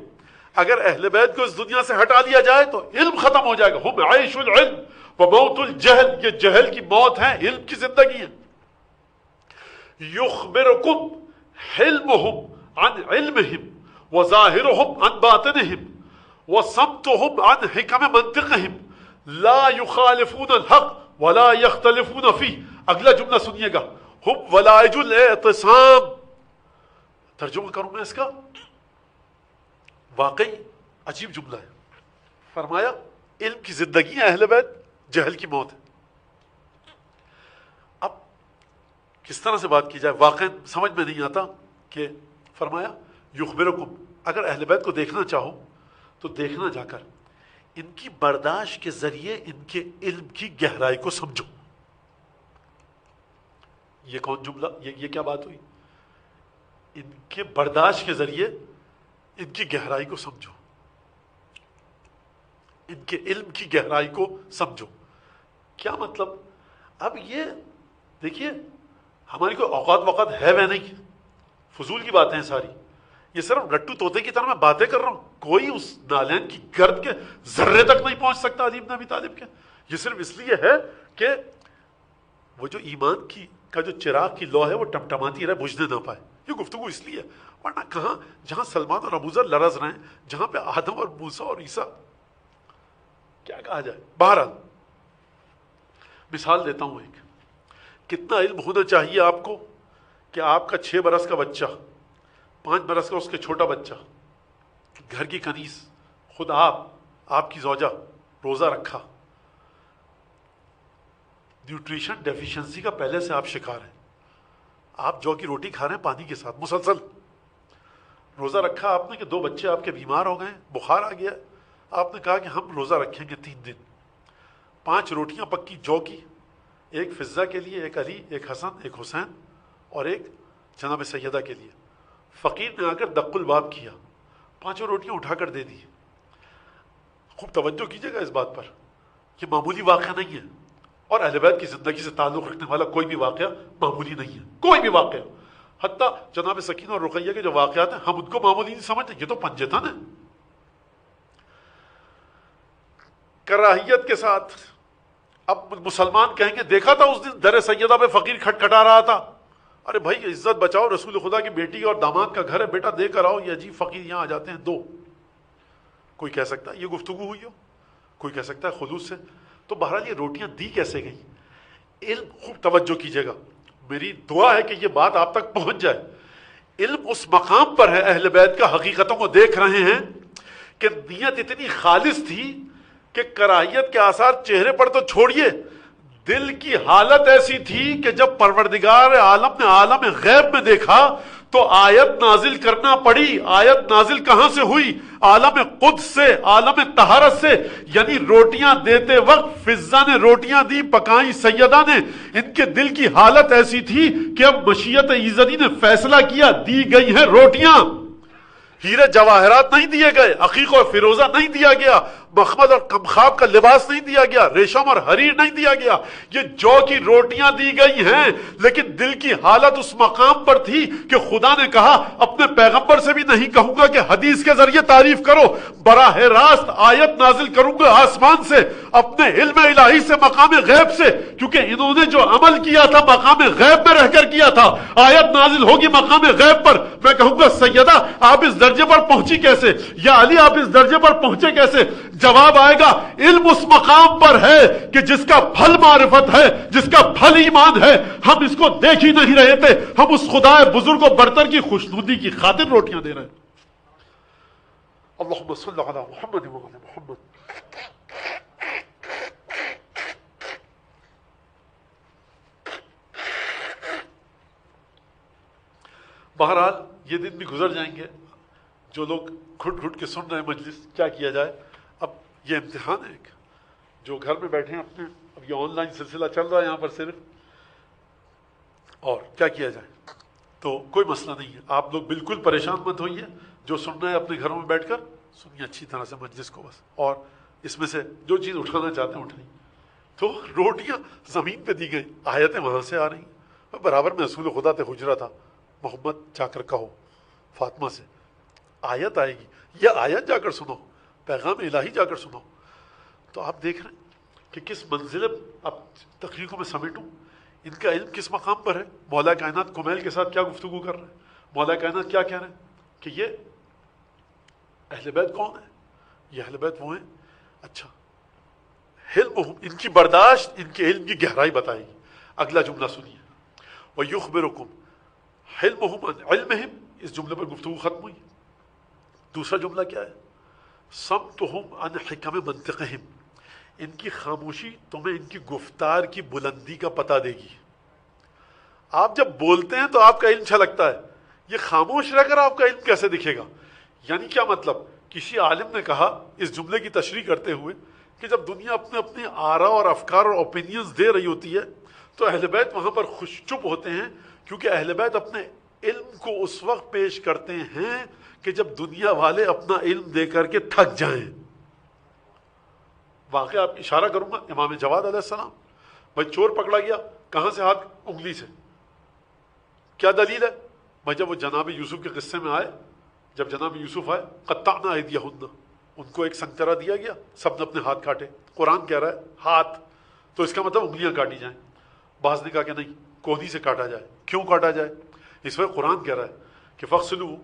اگر اہل بیت کو اس دنیا سے ہٹا دیا جائے تو علم ختم ہو جائے گا۔ ہم عیش العلم وموت الجہل، یہ جہل کی موت ہے، علم کی زندگی ہے۔ یخبرکم حلمہم عن علمہم وظاہرہم عن باطنہم وصمتہم عن حکم منطقہم لا یخالفون الحق ولا یختلفون فیہ۔ اگلا جملہ سنیے گا، ہم ولائج الاعتصام۔ ترجمہ کروں میں اس کا، واقعی عجیب جملہ ہے۔ فرمایا علم کی زندگی ہے اہل بیت، جہل کی موت ہے۔ اب کس طرح سے بات کی جائے، واقعی سمجھ میں نہیں آتا کہ فرمایا یخبرکم، اگر اہل بیت کو دیکھنا چاہو تو دیکھنا جا کر ان کی برداشت کے ذریعے ان کے علم کی گہرائی کو سمجھو۔ یہ کون جملہ، یہ کیا بات ہوئی؟ ان کے برداشت کے ذریعے ان کی گہرائی کو سمجھو، ان کے علم کی گہرائی کو سمجھو۔ کیا مطلب؟ اب یہ دیکھیے ہماری کوئی اوقات وقت ہے وہ نہیں، فضول کی باتیں ہیں ساری، یہ صرف لٹو طوطے کی طرح میں باتیں کر رہا ہوں۔ کوئی اس نالین کی گرد کے ذرے تک نہیں پہنچ سکتا علی بن ابی طالب کے۔ یہ صرف اس لیے ہے کہ وہ جو ایمان کی کا جو چراغ کی لو ہے وہ ٹمٹماتی رہے، بجھنے نہ پائے۔ یہ گفتگو اس لیے، ورنہ کہاں جہاں سلمان اور ابوذر لرز رہے ہیں، جہاں پہ آدم اور موسیٰ اور عیسیٰ، کیا کہا جائے۔ بہرحال مثال دیتا ہوں ایک، کتنا علم ہونا چاہیے آپ کو کہ آپ کا 6 برس کا بچہ، 5 برس کا اس کے چھوٹا بچہ، گھر کی کنیز، خود آپ کی زوجہ روزہ رکھا، نیوٹریشن ڈیفیشنسی کا پہلے سے آپ شکار ہیں، آپ جو کی روٹی کھا رہے ہیں پانی کے ساتھ مسلسل، روزہ رکھا آپ نے کہ 2 بچے آپ کے بیمار ہو گئے، بخار آ گیا، آپ نے کہا کہ ہم روزہ رکھیں گے 3 دن، 5 روٹیاں پکی جو کی، ایک فضہ کے لیے، ایک علی، ایک حسن، ایک حسین، اور ایک جناب سیدہ کے لیے۔ فقیر نے آ کر دق الباب کیا، 5 روٹیاں اٹھا کر دے دی۔ خوب توجہ کیجیے گا اس بات پر، یہ معمولی واقعہ نہیں ہے، اور اہل بیت کی زندگی سے تعلق رکھنے والا کوئی بھی واقعہ معمولی نہیں ہے، کوئی بھی واقعہ۔ حتیٰ جناب سکینہ اور رقیہ کے جو واقعات ہیں ہم ان کو معمولی نہیں سمجھتے، یہ تو پنجے تھا نا۔ کراہیت کے ساتھ اب مسلمان کہیں گے دیکھا تھا اس دن در سیدہ پہ فقیر کھٹکھٹا رہا تھا، ارے بھائی عزت بچاؤ، رسول خدا کی بیٹی اور داماد کا گھر ہے، بیٹا دے کر آؤ، یہ عجیب فقیر یہاں آ جاتے ہیں، دو۔ کوئی کہہ سکتا ہے یہ گفتگو ہوئی ہو، کوئی کہہ سکتا ہے خلوص سے۔ تو بہرحال یہ روٹیاں دی کیسے گئیں؟ علم، خوب توجہ کیجیے گا، میری دعا ہے کہ یہ بات آپ تک پہنچ جائے۔ علم اس مقام پر ہے، اہل بیت کا حقیقتوں کو دیکھ رہے ہیں کہ نیت اتنی خالص تھی کہ کراہیت کے آثار چہرے پر تو چھوڑیے، دل کی حالت ایسی تھی کہ جب پروردگار عالم نے عالم غیب میں دیکھا تو آیت نازل کرنا پڑی۔ آیت نازل کہاں سے ہوئی؟ عالم قدس سے، عالم طہارت سے۔ یعنی روٹیاں دیتے وقت فضہ نے روٹیاں دی، پکائیں سیدہ نے، ان کے دل کی حالت ایسی تھی کہ اب مشیت ایزدی نے فیصلہ کیا، دی گئی ہیں روٹیاں۔ ہیرے جواہرات نہیں دیے گئے، عقیق اور فیروزہ نہیں دیا گیا، مخمل اور کمخاب کا لباس نہیں دیا گیا، ریشم اور حریر نہیں دیا گیا، یہ جو کی روٹیاں دی گئی ہیں۔ لیکن دل کی حالت اس مقام پر تھی کہ خدا نے کہا اپنے پیغمبر سے بھی نہیں کہوں گا کہ حدیث کے ذریعے تعریف کرو، براہ راست آیت نازل کروں گا آسمان سے، اپنے علم الہی سے، مقام غیب سے، کیونکہ انہوں نے جو عمل کیا تھا مقام غیب میں رہ کر کیا تھا۔ آیت نازل ہوگی مقام غیب پر، میں کہوں گا سیدہ آپ اس درجے پر پہنچی کیسے، یا علی آپ اس درجے پر پہنچے کیسے؟ جواب آئے گا علم اس مقام پر ہے کہ جس کا پھل معرفت ہے، جس کا پھل ایمان ہے، ہم اس کو دیکھ ہی نہیں رہے تھے، ہم اس خدا بزرگ و برتر کی خوشنودی کی خاطر روٹیاں دے رہے ہیں۔ اللہم صلی علی محمد وعلی محمد۔ بہرحال یہ دن بھی گزر جائیں گے، جو لوگ گھٹ گھٹ کے سن رہے ہیں مجلس، کیا کیا جائے؟ اب یہ امتحان ہے ایک، جو گھر میں بیٹھے ہیں اپنے، اب یہ آن لائن سلسلہ چل رہا ہے یہاں پر صرف، اور کیا کیا جائے؟ تو کوئی مسئلہ نہیں ہے، آپ لوگ بالکل پریشان مت ہوئیے، جو سننا ہے اپنے گھروں میں بیٹھ کر سنیے اچھی طرح سے مجلس کو بس، اور اس میں سے جو چیز اٹھانا چاہتے ہیں اٹھائیں۔ تو روٹیاں زمین پہ دی گئی، آیتیں وہاں سے آ رہی ہیں، برابر میں رسول خدا تے حجرہ تھا، محمد جا کر کہو فاطمہ سے، آیت آئے گی، یہ آیت جا کر سنو، پیغام الہی جا کر سنو۔ تو آپ دیکھ رہے ہیں کہ کس منزل، اب تقریر کو میں سمیٹوں، ان کا علم کس مقام پر ہے۔ مولا کائنات کمیل کے ساتھ کیا گفتگو کر رہے ہیں، مولا کائنات کیا کہہ رہے ہیں کہ یہ اہل بیت کون ہے، یہ اہل بیت وہ ہیں۔ اچھا، علمہم، ان کی برداشت ان کے علم کی گہرائی بتائے گی۔ اگلا جملہ سنیے، وَيُخْبِرُكُمْ علمہم عن علمہم، اس جملے پر گفتگو ختم ہوئی۔ دوسرا جملہ کیا ہے؟ صمتہم عن حکم منطقہم، ان کی خاموشی تمہیں ان کی گفتار کی بلندی کا پتہ دے گی۔ آپ جب بولتے ہیں تو آپ کا علم چھلکتا ہے، یہ خاموش رہ کر آپ کا علم کیسے دکھے گا؟ یعنی کیا مطلب؟ کسی عالم نے کہا اس جملے کی تشریح کرتے ہوئے کہ جب دنیا اپنے اپنے آراء اور افکار اور اوپینینز دے رہی ہوتی ہے تو اہل بیت وہاں پر خوش چپ ہوتے ہیں، کیونکہ اہل بیت اپنے علم کو اس وقت پیش کرتے ہیں کہ جب دنیا والے اپنا علم دے کر کے تھک جائیں۔ واقعہ آپ اشارہ کروں گا، امام جواد علیہ السلام، بھائی چور پکڑا گیا، کہاں سے؟ ہاتھ انگلی سے۔ کیا دلیل ہے؟ بھائی جب وہ جناب یوسف کے قصے میں آئے، جب جناب یوسف آئے، قطعنا ایدیہن، ان کو ایک سنگترا دیا گیا، سب نے اپنے ہاتھ کاٹے۔ قرآن کہہ رہا ہے ہاتھ، تو اس کا مطلب انگلیاں کاٹی جائیں۔ بعض نے کہا کہ نہیں، کونی سے کاٹا جائے۔ کیوں کاٹا جائے؟ اس وقت قرآن کہہ رہا ہے کہ فَاغْسِلُوا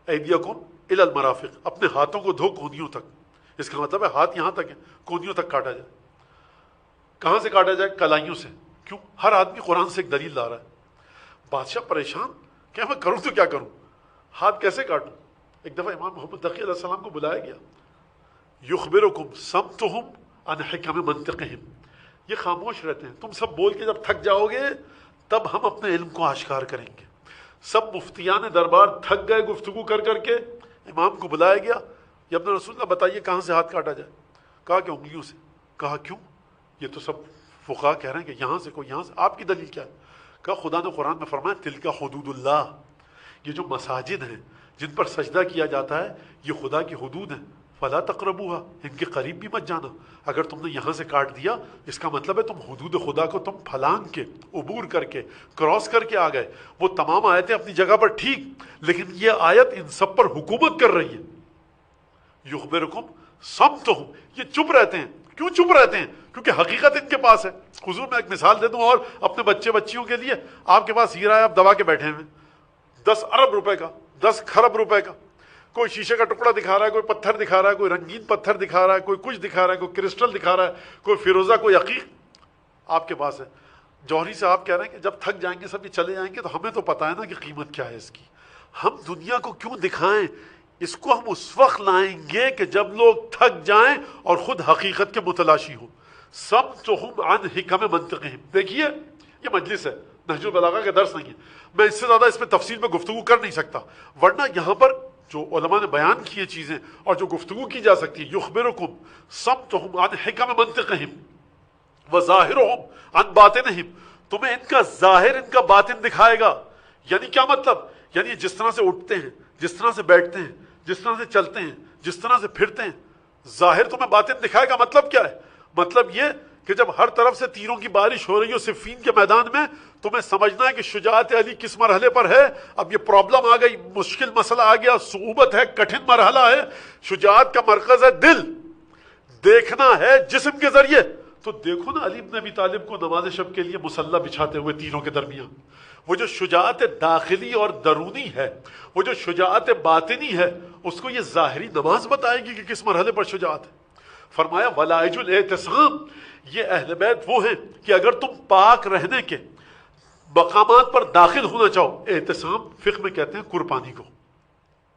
أَيْدِيَكُمْ إِلَى الْمَرَافِقِ، اپنے ہاتھوں کو دھو کونیوں تک۔ اس کا مطلب ہے ہاتھ یہاں تک ہے، کونیوں تک کاٹا جائے۔ کہاں سے کاٹا جائے؟ کلائیوں سے۔ کیوں؟ ہر آدمی قرآن سے ایک دلیل لا رہا ہے۔ بادشاہ پریشان کہ میں کروں تو کیا کروں، ہاتھ کیسے کاٹوں؟ ایک دفعہ امام محمد تقی علیہ السلام کو بلایا گیا، یخبرکم صمتہم عن حکم منطقہم، یہ خاموش رہتے ہیں، تم سب بول کے جب تھک جاؤ گے تب ہم اپنے علم کو آشکار کریں گے۔ سب مفتیان دربار تھک گئے گفتگو کر کر کے، امام کو بلایا گیا، یہ اپنے رسول اللہ بتائیے کہاں سے ہاتھ کاٹا جائے؟ کہا کہ انگلیوں سے۔ کہا کیوں؟ یہ تو سب فقہا کہہ رہے ہیں کہ یہاں سے، کوئی یہاں سے، آپ کی دلیل کیا ہے؟ کہا خدا نے قرآن میں فرمایا تلک حدود اللہ، یہ جو مساجد ہیں جن پر سجدہ کیا جاتا ہے یہ خدا کی حدود ہیں، فلا تقربوها، ان کے قریب بھی مت جانا۔ اگر تم نے یہاں سے کاٹ دیا اس کا مطلب ہے تم حدود خدا کو تم پھلانگ کے، عبور کر کے، کراس کر کے آ گئے۔ وہ تمام آیتیں اپنی جگہ پر ٹھیک، لیکن یہ آیت ان سب پر حکومت کر رہی ہے۔ یخبرکم صمتہم، یہ چپ رہتے ہیں۔ کیوں چپ رہتے ہیں؟ کیونکہ حقیقت ان کے پاس ہے۔ حضور میں ایک مثال دے دوں اور اپنے بچے بچیوں کے لیے، آپ کے پاس ہیرا ہے، آپ دبا کے بیٹھے ہیں 10 ارب روپے کا، 10 خرب روپے کا، کوئی شیشے کا ٹکڑا دکھا رہا ہے، کوئی پتھر دکھا رہا ہے، کوئی رنگین پتھر دکھا رہا ہے، کوئی کچھ دکھا رہا ہے، کوئی کرسٹل دکھا رہا ہے، کوئی فیروزہ، کوئی عقیق آپ کے پاس ہے۔ جوہری سے آپ کہہ رہے ہیں کہ جب تھک جائیں گے سب یہ چلے جائیں گے تو ہمیں تو پتہ ہے نا کہ قیمت کیا ہے اس کی، ہم دنیا کو کیوں دکھائیں؟ اس کو ہم اس وقت لائیں گے کہ جب لوگ تھک جائیں اور خود حقیقت کے متلاشی ہوں۔ صمتہم عن حکم منطقہم، دیکھیے یہ مجلس ہے، نہج البلاغہ کا درس نہیں ہے، میں اس سے زیادہ اس پہ تفصیل میں گفتگو کر نہیں سکتا، ورنہ یہاں پر جو علماء نے بیان کیے چیزیں اور جو گفتگو کی جا سکتی ہے، یخبرکم صمتہم عن حکم منطقہم وظاہرہم عن باطنہم، تمہیں ان کا ظاہر ان کا باطن دکھائے گا۔ یعنی کیا مطلب؟ یعنی جس طرح سے اٹھتے ہیں، جس طرح سے بیٹھتے ہیں، جس طرح سے چلتے ہیں، جس طرح سے پھرتے ہیں، ظاہر تمہیں باطن دکھائے گا۔ مطلب کیا ہے؟ مطلب یہ کہ جب ہر طرف سے تیروں کی بارش ہو رہی ہو صفین کے میدان میں، تمہیں سمجھنا ہے کہ شجاعت علی کس مرحلے پر ہے۔ اب یہ پرابلم آ گئی، مشکل مسئلہ آ گیا، صعوبت ہے، کٹھن مرحلہ ہے، شجاعت کا مرکز ہے دل، دیکھنا ہے جسم کے ذریعے۔ تو دیکھو نا علی بن ابی طالب کو نماز شب کے لیے مسلح بچھاتے ہوئے تیروں کے درمیان۔ وہ جو شجاعت داخلی اور درونی ہے، وہ جو شجاعت باطنی ہے، اس کو یہ ظاہری نماز بتائے گی کہ کس مرحلے پر شجاعت ہے۔ فرمایا ولائج الاعتصام، یہ اہل بیت وہ ہیں کہ اگر تم پاک رہنے کے مقامات پر داخل ہونا چاہو، اعتصام فقہ میں کہتے ہیں قربانی کو،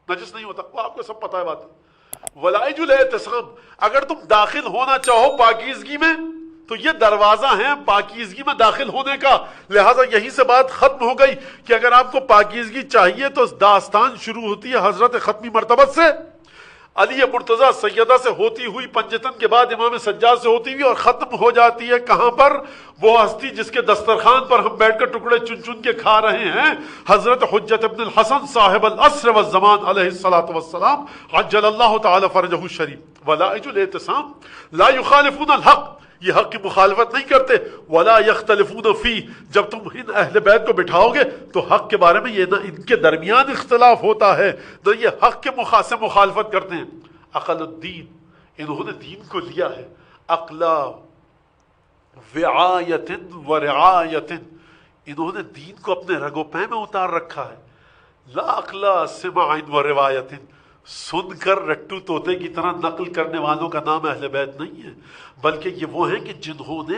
نجس نہیں ہوتا، وہ آپ کو سب پتہ ہے بات ہے۔ ولائج الاعتصام، اگر تم داخل ہونا چاہو پاکیزگی میں تو یہ دروازہ ہے پاکیزگی میں داخل ہونے کا، لہٰذا یہیں سے بات ختم ہو گئی کہ اگر آپ کو پاکیزگی چاہیے تو داستان شروع ہوتی ہے حضرت ختمی مرتبت سے، علی مرتضیٰ سیدہ سے ہوتی ہوئی، پنجتن کے بعد امام سجاد سے ہوتی ہوئی، اور ختم ہو جاتی ہے کہاں پر؟ وہ ہستی جس کے دسترخوان پر ہم بیٹھ کر ٹکڑے چن چن کے کھا رہے ہیں، حضرت حجت ابن الحسن صاحب العصر والزمان علیہ الصلاۃ والسلام عجل اللہ تعالی فرجہ الشریف۔ ولائج الاعتصام لا یخالفون الحق، یہ حق کی مخالفت نہیں کرتے، ولا یختلفون فی، جب تم ان اہل بیت کو بٹھاؤ گے تو حق کے بارے میں یہ نہ ان کے درمیان اختلاف ہوتا ہے نہ یہ حق کے سے مخالفت کرتے ہیں۔ عقل الدین، انہوں نے دین کو لیا ہے عقلا وعایت و رعایت، انہوں نے دین کو اپنے رگ و پے میں اتار رکھا ہے، لا عقلا سماع و روایت، سن کر رٹو طوطے کی طرح نقل کرنے والوں کا نام اہل بیت نہیں ہے، بلکہ یہ وہ ہیں کہ جنہوں نے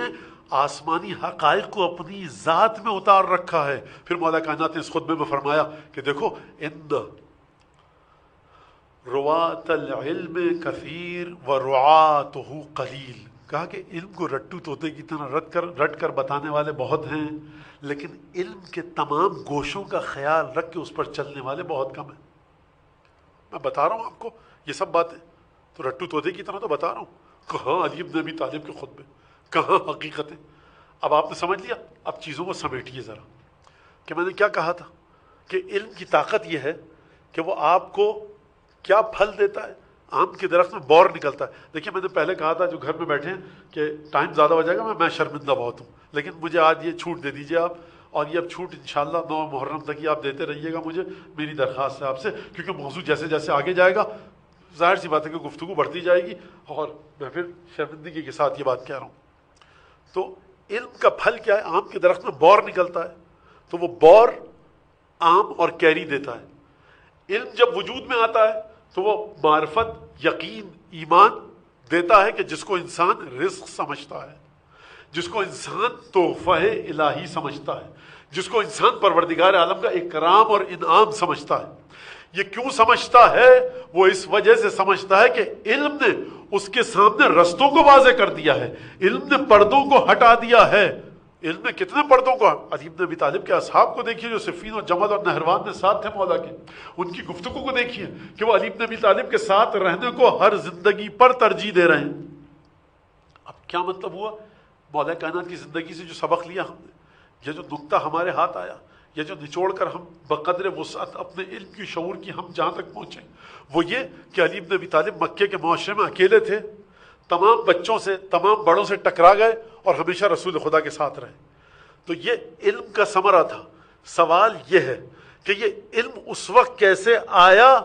آسمانی حقائق کو اپنی ذات میں اتار رکھا ہے۔ پھر مولا کائنات نے اس خطبے میں فرمایا کہ دیکھو ان روات العلم کثیر و رعاتہ قلیل، کہا کہ علم کو رٹو طوطے کی طرح رٹ کر بتانے والے بہت ہیں، لیکن علم کے تمام گوشوں کا خیال رکھ کے اس پر چلنے والے بہت کم ہیں۔ میں بتا رہا ہوں آپ کو یہ سب باتیں تو رٹو طوطے کی طرح تو بتا رہا ہوں، کہاں علی بن ابی طالب کے خطبے، کہاں حقیقتیں۔ اب آپ نے سمجھ لیا، اب چیزوں کو سمیٹیے ذرا کہ میں نے کیا کہا تھا کہ علم کی طاقت یہ ہے کہ وہ آپ کو کیا پھل دیتا ہے۔ آم کے درخت میں بور نکلتا ہے۔ دیکھیے میں نے پہلے کہا تھا جو گھر میں بیٹھے ہیں کہ ٹائم زیادہ ہو جائے گا، میں شرمندہ بہت ہوں، لیکن مجھے آج یہ چھوٹ دے دیجیے آپ، اور یہ اب چھوٹ انشاءاللہ 9 محرم تک ہی آپ دیتے رہیے گا مجھے، میری درخواست ہے آپ سے، کیونکہ موضوع جیسے جیسے آگے جائے گا ظاہر سی بات ہے کہ گفتگو بڑھتی جائے گی، اور میں پھر شرمندگی کے ساتھ یہ بات کہہ رہا ہوں۔ تو علم کا پھل کیا ہے؟ آم کے درخت میں بور نکلتا ہے، تو وہ بور آم اور کیری دیتا ہے۔ علم جب وجود میں آتا ہے تو وہ معرفت، یقین، ایمان دیتا ہے کہ جس کو انسان رزق سمجھتا ہے، جس کو انسان تحفہ الہی سمجھتا ہے، جس کو انسان پروردگار عالم کا اکرام اور انعام سمجھتا ہے۔ یہ کیوں سمجھتا ہے؟ وہ اس وجہ سے سمجھتا ہے کہ علم نے اس کے سامنے رستوں کو واضح کر دیا ہے، علم نے پردوں کو ہٹا دیا ہے۔ علم نے کتنے پردوں کو؟ علی بن ابی طالب کے اصحاب کو دیکھیے جو صفین اور جمل اور نہروان میں ساتھ تھے مولا کے، ان کی گفتگو کو دیکھیے کہ وہ علی بن ابی طالب کے ساتھ رہنے کو ہر زندگی پر ترجیح دے رہے ہیں۔ اب کیا مطلب ہوا؟ مولا کائنات کی زندگی سے جو سبق لیا ہم نے، یہ جو نقطہ ہمارے ہاتھ آیا، یہ جو نچوڑ کر ہم بقدر وسعت اپنے علم کی شعور کی ہم جہاں تک پہنچے، وہ یہ کہ علی بن ابی طالب مکے کے معاشرے میں اکیلے تھے، تمام بچوں سے، تمام بڑوں سے ٹکرا گئے اور ہمیشہ رسول خدا کے ساتھ رہے۔ تو یہ علم کا ثمرہ تھا۔ سوال یہ ہے کہ یہ علم اس وقت کیسے آیا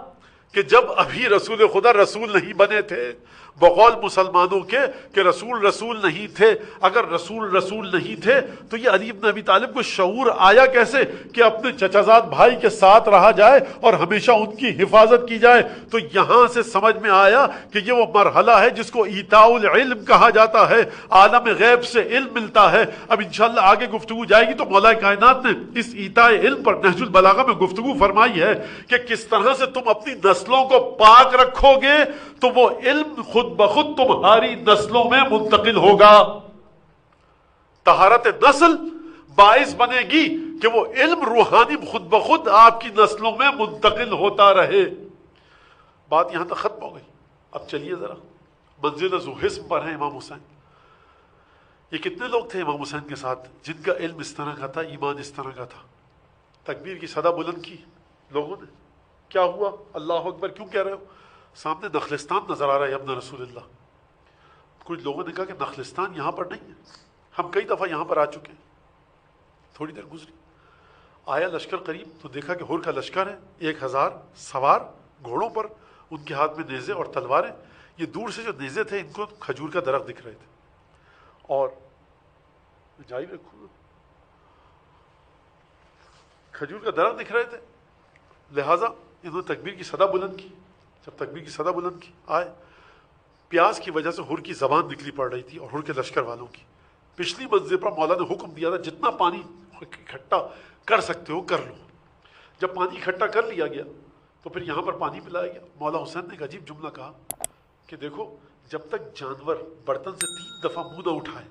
کہ جب ابھی رسول خدا رسول نہیں بنے تھے، بقول مسلمانوں کے کہ رسول نہیں تھے۔ اگر رسول نہیں تھے تو یہ علی بن ابی طالب کو شعور آیا کیسے کہ اپنے چچا زاد بھائی کے ساتھ رہا جائے اور ہمیشہ ان کی حفاظت کی جائے؟ تو یہاں سے سمجھ میں آیا کہ یہ وہ مرحلہ ہے جس کو ایتاء العلم کہا جاتا ہے، عالم غیب سے علم ملتا ہے۔ اب انشاءاللہ آگے گفتگو جائے گی تو مولا کائنات نے اس ایتاء علم پر نہج البلاغہ میں گفتگو فرمائی ہے کہ کس طرح سے تم اپنی نسلوں کو پاک رکھو گے تو وہ علم خود بخود تمہاری نسلوں میں منتقل ہوگا۔ طہارت نسل باعث بنے گی کہ وہ علم روحانی خود بخود آپ کی نسلوں میں منتقل ہوتا رہے۔ بات یہاں تک ختم ہو گئی۔ اب چلیے ذرا منزل ذو حسن پر ہیں امام حسین۔ یہ کتنے لوگ تھے امام حسین کے ساتھ جن کا علم اس طرح کا تھا، ایمان اس طرح کا تھا؟ تکبیر کی صدا بلند کی لوگوں نے، کیا ہوا؟ اللہ اکبر کیوں کہہ رہے ہو؟ سامنے نخلستان نظر آ رہا ہے ابن رسول اللہ۔ کچھ لوگوں نے کہا کہ نخلستان یہاں پر نہیں ہے، ہم کئی دفعہ یہاں پر آ چکے ہیں۔ تھوڑی دیر گزری، آیا لشکر قریب تو دیکھا کہ ہور کا لشکر ہے، 1000 سوار گھوڑوں پر، ان کے ہاتھ میں نیزے اور تلواریں۔ یہ دور سے جو نیزے تھے ان کو کھجور کا درخت دکھ رہے تھے، اور جاری رکھوں کھجور کا درخت دکھ رہے تھے، لہٰذا انہوں نے تکبیر کی صدا بلند کی۔ جب تکبیر کی صدا بلند کی، آئے پیاس کی وجہ سے حر کی زبان نکلی پڑ رہی تھی اور حر کے لشکر والوں کی. پچھلی منزل پر مولا نے حکم دیا تھا جتنا پانی اکٹھا کر سکتے ہو کر لو. جب پانی اکٹھا کر لیا گیا تو پھر یہاں پر پانی پلایا گیا. مولا حسین نے ایک عجیب جملہ کہا کہ دیکھو جب تک جانور برتن سے 3 دفعہ منہ نہ اٹھائے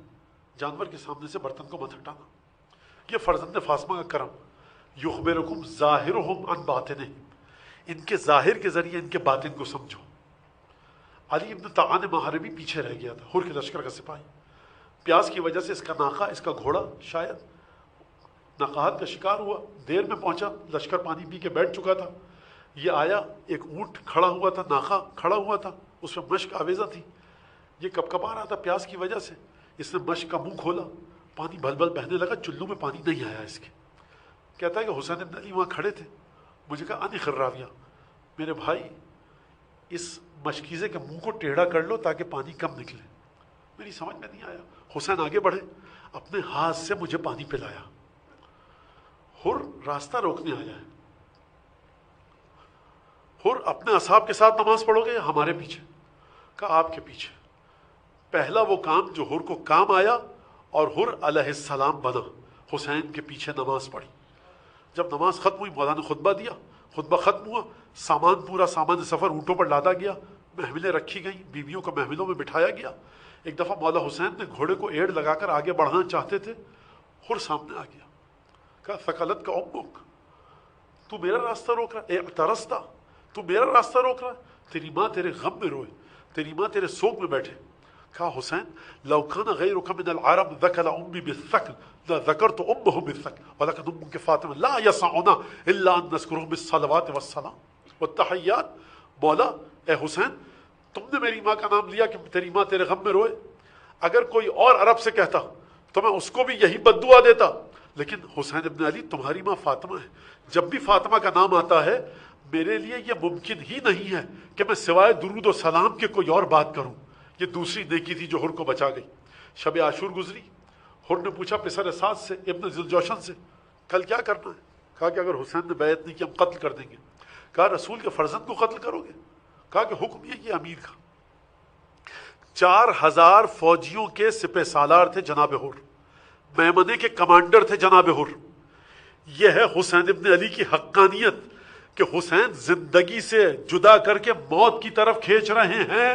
جانور کے سامنے سے برتن کو مت ہٹانا. یہ فرزند فاطمہ کا کرم. یخبرکم ظاہرہم عن باطنہم، ان کے ظاہر کے ذریعے ان کے باطن کو سمجھو. علی ابن طعان محاربی پیچھے رہ گیا تھا، حر کے لشکر کا سپاہی. پیاس کی وجہ سے اس کا ناقہ، اس کا گھوڑا شاید نقاہت کا شکار ہوا، دیر میں پہنچا، لشکر پانی پی کے بیٹھ چکا تھا. یہ آیا، ایک اونٹ کھڑا ہوا تھا، ناقہ کھڑا ہوا تھا، اس میں مشک آویزہ تھی. یہ کب کب آ رہا تھا پیاس کی وجہ سے. اس نے مشک کا منہ کھولا، پانی بھل بھل بہنے لگا، چلو میں پانی نہیں آیا اس کے. کہتا ہے کہ حسین بن علی وہاں کھڑے تھے. مجھے کہا انی خراویہ، میرے بھائی اس مشکیزے کے منہ کو ٹیڑھا کر لو تاکہ پانی کم نکلے. میری سمجھ میں نہیں آیا. حسین آگے بڑھے، اپنے ہاتھ سے مجھے پانی پلایا. حر راستہ روکنے آیا ہے. حر اپنے اصحاب کے ساتھ نماز پڑھو گے یا ہمارے پیچھے؟ کہا آپ کے پیچھے. پہلا وہ کام جو حر کو کام آیا اور حر علیہ السلام بنا، حسین کے پیچھے نماز پڑھی. جب نماز ختم ہوئی مولا نے خطبہ دیا. خطبہ ختم ہوا، سامان پورا سامان سفر اونٹوں پر لادا گیا، محملیں رکھی گئیں، بیویوں کو محملوں میں بٹھایا گیا. ایک دفعہ مولا حسین نے گھوڑے کو ایڑ لگا کر آگے بڑھنا چاہتے تھے. حر سامنے آ گیا. کہا ثقلت کا امک، تو میرا راستہ روک رہا ہے. اعترضتا، تو میرا راستہ روک رہا ہے. تیری ماں تیرے غم میں روئے، تیری ماں تیرے سوگ میں بیٹھے. کہا حسین لو کان غیرک من العرب ذکر امی بالثقل لذکرت امه بالثقل ولکن امک فاطمہ لا یسعنا الا ان نذکرہ بالصلوات والسلام والتحیات. مولا اے حسین، تم نے میری ماں کا نام لیا کہ تیری ماں تیرے غم میں روئے. اگر کوئی اور عرب سے کہتا تو میں اس کو بھی یہی بد دعا دیتا، لیکن حسین ابن علی تمہاری ماں فاطمہ ہے. جب بھی فاطمہ کا نام آتا ہے میرے لیے یہ ممکن ہی نہیں ہے کہ میں سوائے درود و سلام کے کوئی اور بات کروں. یہ دوسری نیکی تھی جو حر کو بچا گئی. شب عاشور گزری. حر نے پوچھا پسر سعد سے، ابن ذوالجوشن سے، کل کیا کرنا ہے؟ کہا کہ اگر حسین نے بیعت نہیں کی ہم قتل کر دیں گے. کہا رسول کے فرزند کو قتل کرو گے؟ کہا کہ حکم یہ امیر کا. 4000 فوجیوں کے سپہ سالار تھے جناب حر، میمنے کے کمانڈر تھے جناب حر. یہ ہے حسین ابن علی کی حقانیت کہ حسین زندگی سے جدا کر کے موت کی طرف کھینچ رہے ہیں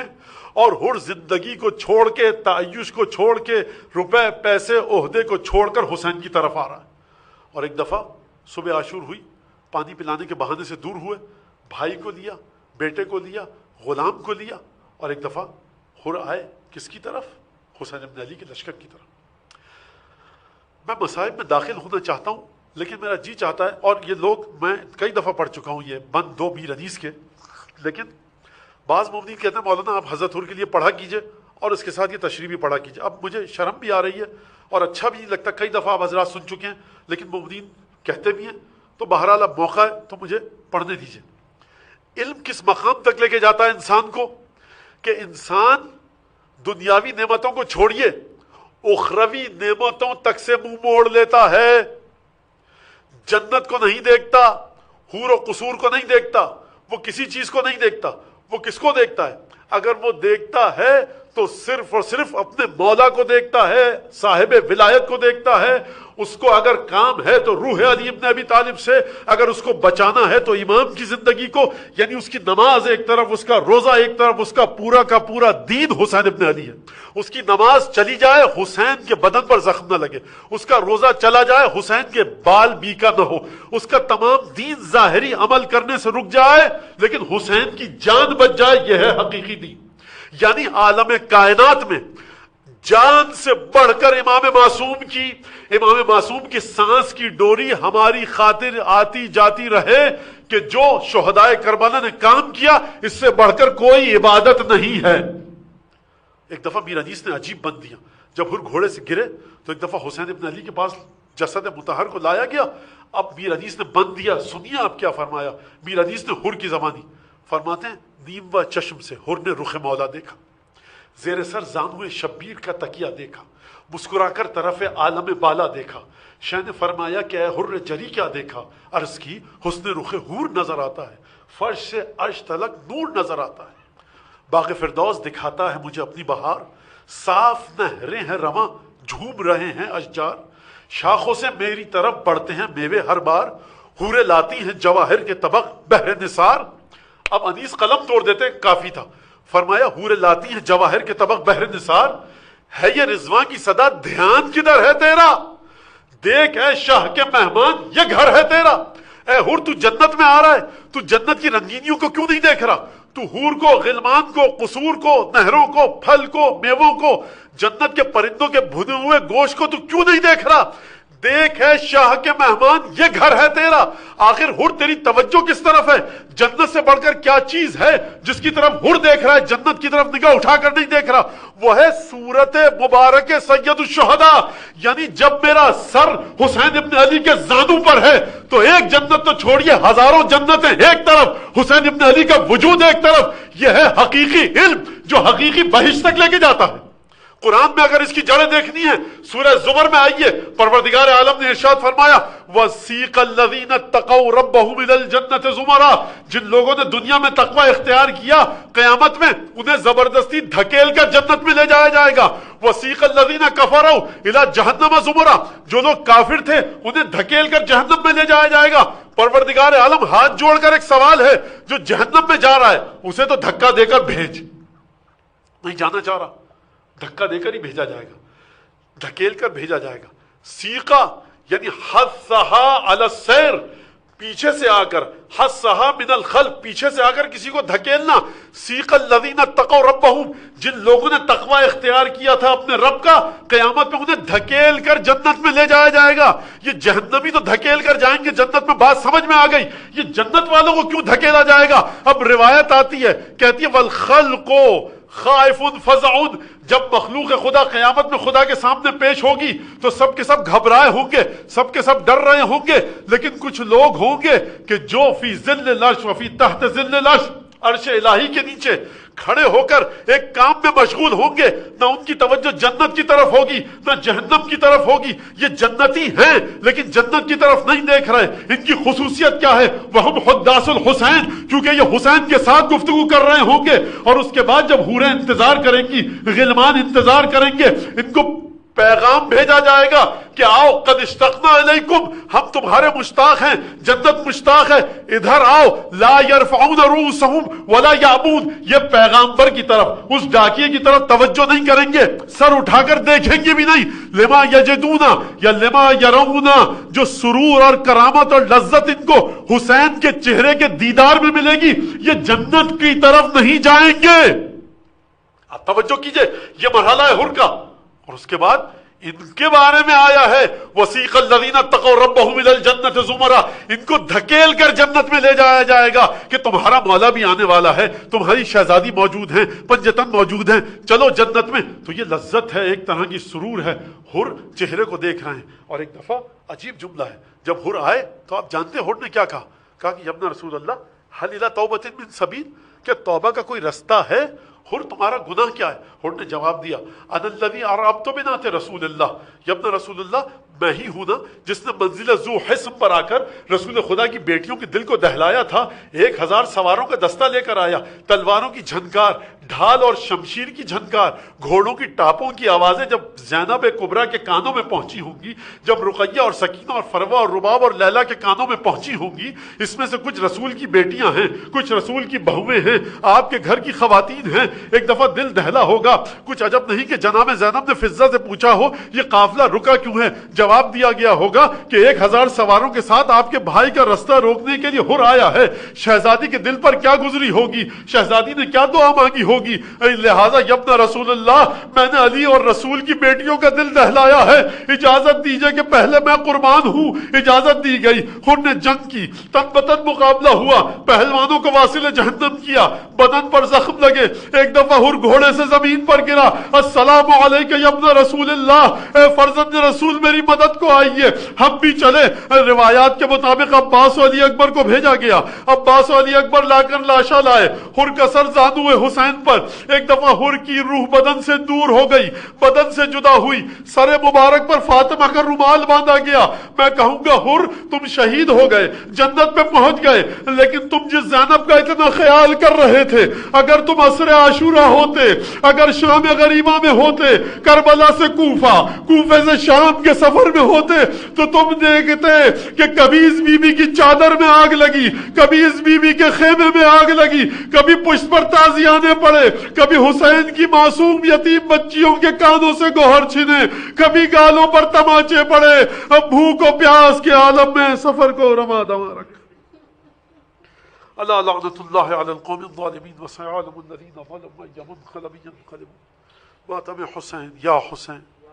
اور حر زندگی کو چھوڑ کے، تعیش کو چھوڑ کے، روپے پیسے عہدے کو چھوڑ کر حسین کی طرف آ رہا ہے. اور ایک دفعہ صبح عاشور ہوئی، پانی پلانے کے بہانے سے دور ہوئے، بھائی کو لیا، بیٹے کو لیا، غلام کو لیا، اور ایک دفعہ حر آئے کس کی طرف؟ حسین ابن علی کے لشکر کی طرف. میں مصائب میں داخل ہونا چاہتا ہوں لیکن میرا جی چاہتا ہے، اور یہ لوگ میں کئی دفعہ پڑھ چکا ہوں یہ بند 2 میر حدیث کے، لیکن بعض مومنین کہتے ہیں مولانا آپ حضرت حر کے لیے پڑھا کیجئے اور اس کے ساتھ یہ تشریح بھی پڑھا کیجئے. اب مجھے شرم بھی آ رہی ہے اور اچھا بھی نہیں لگتا. کئی دفعہ آپ حضرات سن چکے ہیں لیکن مومنین کہتے بھی ہیں، تو بہرحال اب موقع ہے تو مجھے پڑھنے دیجئے. علم کس مقام تک لے کے جاتا ہے انسان کو کہ انسان دنیاوی نعمتوں کو چھوڑیے اخروی نعمتوں تک سے منہ موڑ لیتا ہے. جنت کو نہیں دیکھتا، حور و قصور کو نہیں دیکھتا، وہ کسی چیز کو نہیں دیکھتا. وہ کس کو دیکھتا ہے؟ اگر وہ دیکھتا ہے تو صرف اور صرف اپنے مولا کو دیکھتا ہے، صاحب ولایت کو دیکھتا ہے. اس کو اگر کام ہے تو روح علی ابن ابی طالب سے، اگر اس کو بچانا ہے تو امام کی زندگی کو، یعنی اس کی نماز ایک طرف، اس کا روزہ ایک طرف، اس کا پورا دین حسین ابن علی ہے. اس کی نماز چلی جائے حسین کے بدن پر زخم نہ لگے، اس کا روزہ چلا جائے حسین کے بال بیکا نہ ہو، اس کا تمام دین ظاہری عمل کرنے سے رک جائے لیکن حسین کی جان بچ جائے. یہ ہے حقیقی دین. یعنی عالم کائنات میں جان سے بڑھ کر امام معصوم کی سانس کی ڈوری ہماری خاطر آتی جاتی رہے کہ جو شہدائے کربلا نے کام کیا اس سے بڑھ کر کوئی عبادت نہیں ہے. ایک دفعہ میر انیس نے عجیب بند دیا. جب حر گھوڑے سے گرے تو ایک دفعہ حسین ابن علی کے پاس جسد مطہر کو لایا گیا. اب میر انیس نے بند دیا. سنیے آپ کیا فرمایا. میر انیس نے حر کی زبانی فرماتے ہیں، نیم و چشم سے حر نے رخ مولا دیکھا، زیر سر زانوے شبیر کا تکیہ دیکھا، مسکرا کر طرف عالم بالا دیکھا. شاہ نے فرمایا کہ اے حر جری کیا دیکھا؟ عرض کی حسن رخ حور نظر آتا ہے، فرش سے عرش تلک نور نظر آتا ہے. باغ فردوس دکھاتا ہے مجھے اپنی بہار، صاف نہریں ہیں رواں جھوم رہے ہیں اشجار، شاخوں سے میری طرف بڑھتے ہیں میوے ہر بار، حوریں لاتی ہیں جواہر کے طبق بہر نثار۔ اب انیس قلم توڑ دیتے، کافی تھا، فرمایا حوریں لاتی ہیں جواہر کے طبق بہر نثار، ہے یہ رضوان کی صدا دھیان کدھر ہے تیرا، دیکھ اے شاہ کے مہمان یہ گھر ہے تیرا۔ اے حور تو جنت میں آ رہا ہے، تو جنت کی رنگینیوں کو کیوں نہیں دیکھ رہا، تو حور کو، غلمان کو، قصور کو، نہروں کو، پھل کو، میووں کو، جنت کے پرندوں کے بھنے ہوئے گوشت کو تو کیوں نہیں دیکھ رہا، دیکھ ہے شاہ کے مہمان یہ گھر ہے تیرا۔ آخر حور تیری توجہ کس طرف ہے، جنت سے بڑھ کر کیا چیز ہے جس کی طرف حور دیکھ رہا ہے، جنت کی طرف نگاہ اٹھا کر نہیں دیکھ رہا، وہ ہے صورت مبارک سید الشہداء، یعنی جب میرا سر حسین ابن علی کے زانوں پر ہے تو ایک جنت تو چھوڑیے ہزاروں جنتیں ایک طرف، حسین ابن علی کا وجود ایک طرف، یہ ہے حقیقی علم جو حقیقی بہشت تک لے کے جاتا ہے۔ قرآن میں اگر اس کی جڑیں دیکھنی ہے سورہ زمر میں آئیے، پروردگار عالم نے ارشاد فرمایا وَسِيقَ الَّذِينَ اتَّقَوْا رَبَّهُمْ إِلَى الْجَنَّةِ زُمَرًا، جن لوگوں نے دنیا میں تقوی اختیار کیا قیامت میں انہیں زبردستی دھکیل کر جنت میں لے جایا جائے گا۔ وَسِيقَ الَّذِينَ كَفَرُوا إِلَى جَهَنَّمَ زُمَرًا، جو لوگ کافر تھے انہیں دھکیل کر جہنم میں لے جایا جائے گا۔ پروردگار عالم ہاتھ جوڑ کر ایک سوال ہے، جو جہنم میں جا رہا ہے اسے تو دھکا دے کر بھیج، نہیں جانا چاہ رہا، دھکا دے کر ہی بھیجا جائے گا، دھکیل کر بھیجا جائے گا۔ سیقا یعنی حثہا علی السیر، پیچھے سے آ کر، حثہا من الخلف، پیچھے سے آ کر کسی کو دھکیلنا۔ سیق الذین اتقوا ربہم، جن لوگوں نے تقوی اختیار کیا تھا اپنے رب کا، قیامت میں انہیں دھکیل کر جنت میں لے جایا جائے گا۔ یہ جہنمی تو دھکیل کر جائیں گے جنت میں، بات سمجھ میں آ گئی، یہ جنت والوں کو کیوں دھکیلا جائے گا؟ اب روایت آتی ہے، کہتی ہے والخلق خائف فزع، جب مخلوق خدا قیامت میں خدا کے سامنے پیش ہوگی تو سب کے سب گھبرائے ہوں گے، سب کے سب ڈر رہے ہوں گے، لیکن کچھ لوگ ہوں گے کہ جو فی ظل العرش وفی تحت ظل العرش، عرش الہی کے نیچے کھڑے ہو کر ایک کام میں مشغول ہوں گے، نہ ان کی توجہ جنت کی طرف ہوگی نہ جہنم کی طرف ہوگی۔ یہ جنتی ہیں لیکن جنت کی طرف نہیں دیکھ رہے۔ ان کی خصوصیت کیا ہے؟ وہم حداث الحسین، کیونکہ یہ حسین کے ساتھ گفتگو کر رہے ہوں گے، اور اس کے بعد جب حوریں انتظار کریں گی، غلمان انتظار کریں گے، ان کو پیغام بھیجا جائے گا کہ آؤ قد اشتقنا الیکم، ہم تمہارے مشتاق ہیں، جنت مشتاق ہے، ادھر آؤ۔ لا یرفعون رؤوسہم ولا یعبون، یہ پیغامبر کی طرف، اس ڈاکیے کی طرف توجہ نہیں کریں گے، سر اٹھا کر دیکھیں گے بھی نہیں۔ لما یجدونا یا لما یرونا، جو سرور اور کرامت اور لذت ان کو حسین کے چہرے کے دیدار میں ملے گی، یہ جنت کی طرف نہیں جائیں گے۔ اب توجہ کیجئے، یہ مرحلہ ہے حر کا، اور اس کے بعد ان کے بارے میں آیا ہے وَسِيقَ الَّذِينَ اتَّقَوْا رَبَّهُمْ إِلَى الْجَنَّةِ زُمَرًا، ان کو دھکیل کر جنت میں لے جایا جائے گا کہ تمہارا مولا بھی آنے والا ہے، تمہاری شہزادی موجود ہیں، پنجتن موجود ہیں، چلو جنت میں۔ تو یہ لذت ہے، ایک طرح کی سرور ہے، حر چہرے کو دیکھ رہے ہیں۔ اور ایک دفعہ عجیب جملہ ہے، جب حر آئے تو آپ جانتے ہیں حر نے کیا کہا؟ کہا کہ یبن رسول اللہ حل الی توبۃ من سبیل، کہ توبہ کا کوئی رستہ ہے؟ حر تمہارا گناہ کیا ہے؟ حر نے جواب دیا انا الذی ارابت بنات رسول اللہ، یبن رسول اللہ میں ہی ہوں نا جس نے منزل ذو حسم پر آ کر رسول خدا کی بیٹیوں کے دل کو دہلایا تھا۔ 1000 سواروں کا دستہ لے کر آیا، تلواروں کی جھنکار، ڈھال اور شمشیر کی جھنکار، گھوڑوں کی ٹاپوں کی آوازیں جب زینب کبریٰ کے کانوں میں پہنچی ہوں گی، جب رقیہ اور سکینہ اور فروہ اور رباب اور لیلا کے کانوں میں پہنچی ہوں گی، اس میں سے کچھ رسول کی بیٹیاں ہیں، کچھ رسول کی بہویں ہیں، آپ کے گھر کی خواتین ہیں، ایک دفعہ دل دہلا ہوگا۔ کچھ عجب نہیں کہ جناب زینب نے فضہ سے پوچھا ہو یہ قافلہ رکا کیوں ہے؟ جواب دیا گیا ہوگا کہ 1000 سواروں کے ساتھ آپ کے بھائی کا رستہ روکنے کے لیے حر آیا ہے، شہزادی کے دل پر کیا گزری ہوگی، شہزادی نے کیا دعا مانگی ہوگی، لہٰذا یبن رسول اللہ میں نے علی اور رسول کی بیٹیوں کا دل دہلایا ہے، اجازت دیجئے کہ پہلے میں قربان ہوں۔ اجازت دی گئی، حر نے جنگ کی، تن بتن مقابلہ ہوا، پہلوانوں کو واصل جہنم کیا، بدن پر زخم لگے، ایک دفعہ حر گھوڑے سے زمین پر گرا، السلام علیکہ یبن رسول اللہ، اے فرزند رسول میری مدد کو آئیے ہم بھی چلے۔ روایات کے مطابق عباس و علی اکبر کو بھیجا گیا، عباس و علی اکبر لا کر لاشا لائے، حر کا سر زانو حسین پر۔ ایک دفعہ حر کی روح بدن سے دور ہو گئی، بدن سے جدا ہوئی، سر مبارک پر فاطمہ کا رومال باندھا گیا۔ میں کہوں گا حر تم شہید ہو گئے، جنت پہ پہنچ گئے، لیکن تم جس زینب کا اتنا خیال کر رہے تھے، اگر تم عصر عاشورہ ہوتے، اگر شام غریبہ میں ہوتے، کربلا سے کوفہ، کوفے سے شام کے سفر میں ہوتے، تو تم دیکھتے کہ کبھی اس بی بی کی چادر میں آگ لگی، کبھی اس بی بی کے خیمے میں آگ لگی، کبھی پشت پر تازیانے پڑے، کبھی حسین کی معصوم یتیم بچیوں کے کانوں سے گوہر چھنے، کبھی گالوں پر تماچے پڑے۔ اب بھوک و پیاس کے عالم میں سفر کو رما دما رکھ۔ اللہ لعنت اللہ علی القوم الظالمین وسيعلم الذین ظلموا أي منقلب ينقلبون۔ ماتم حسین یا حسین۔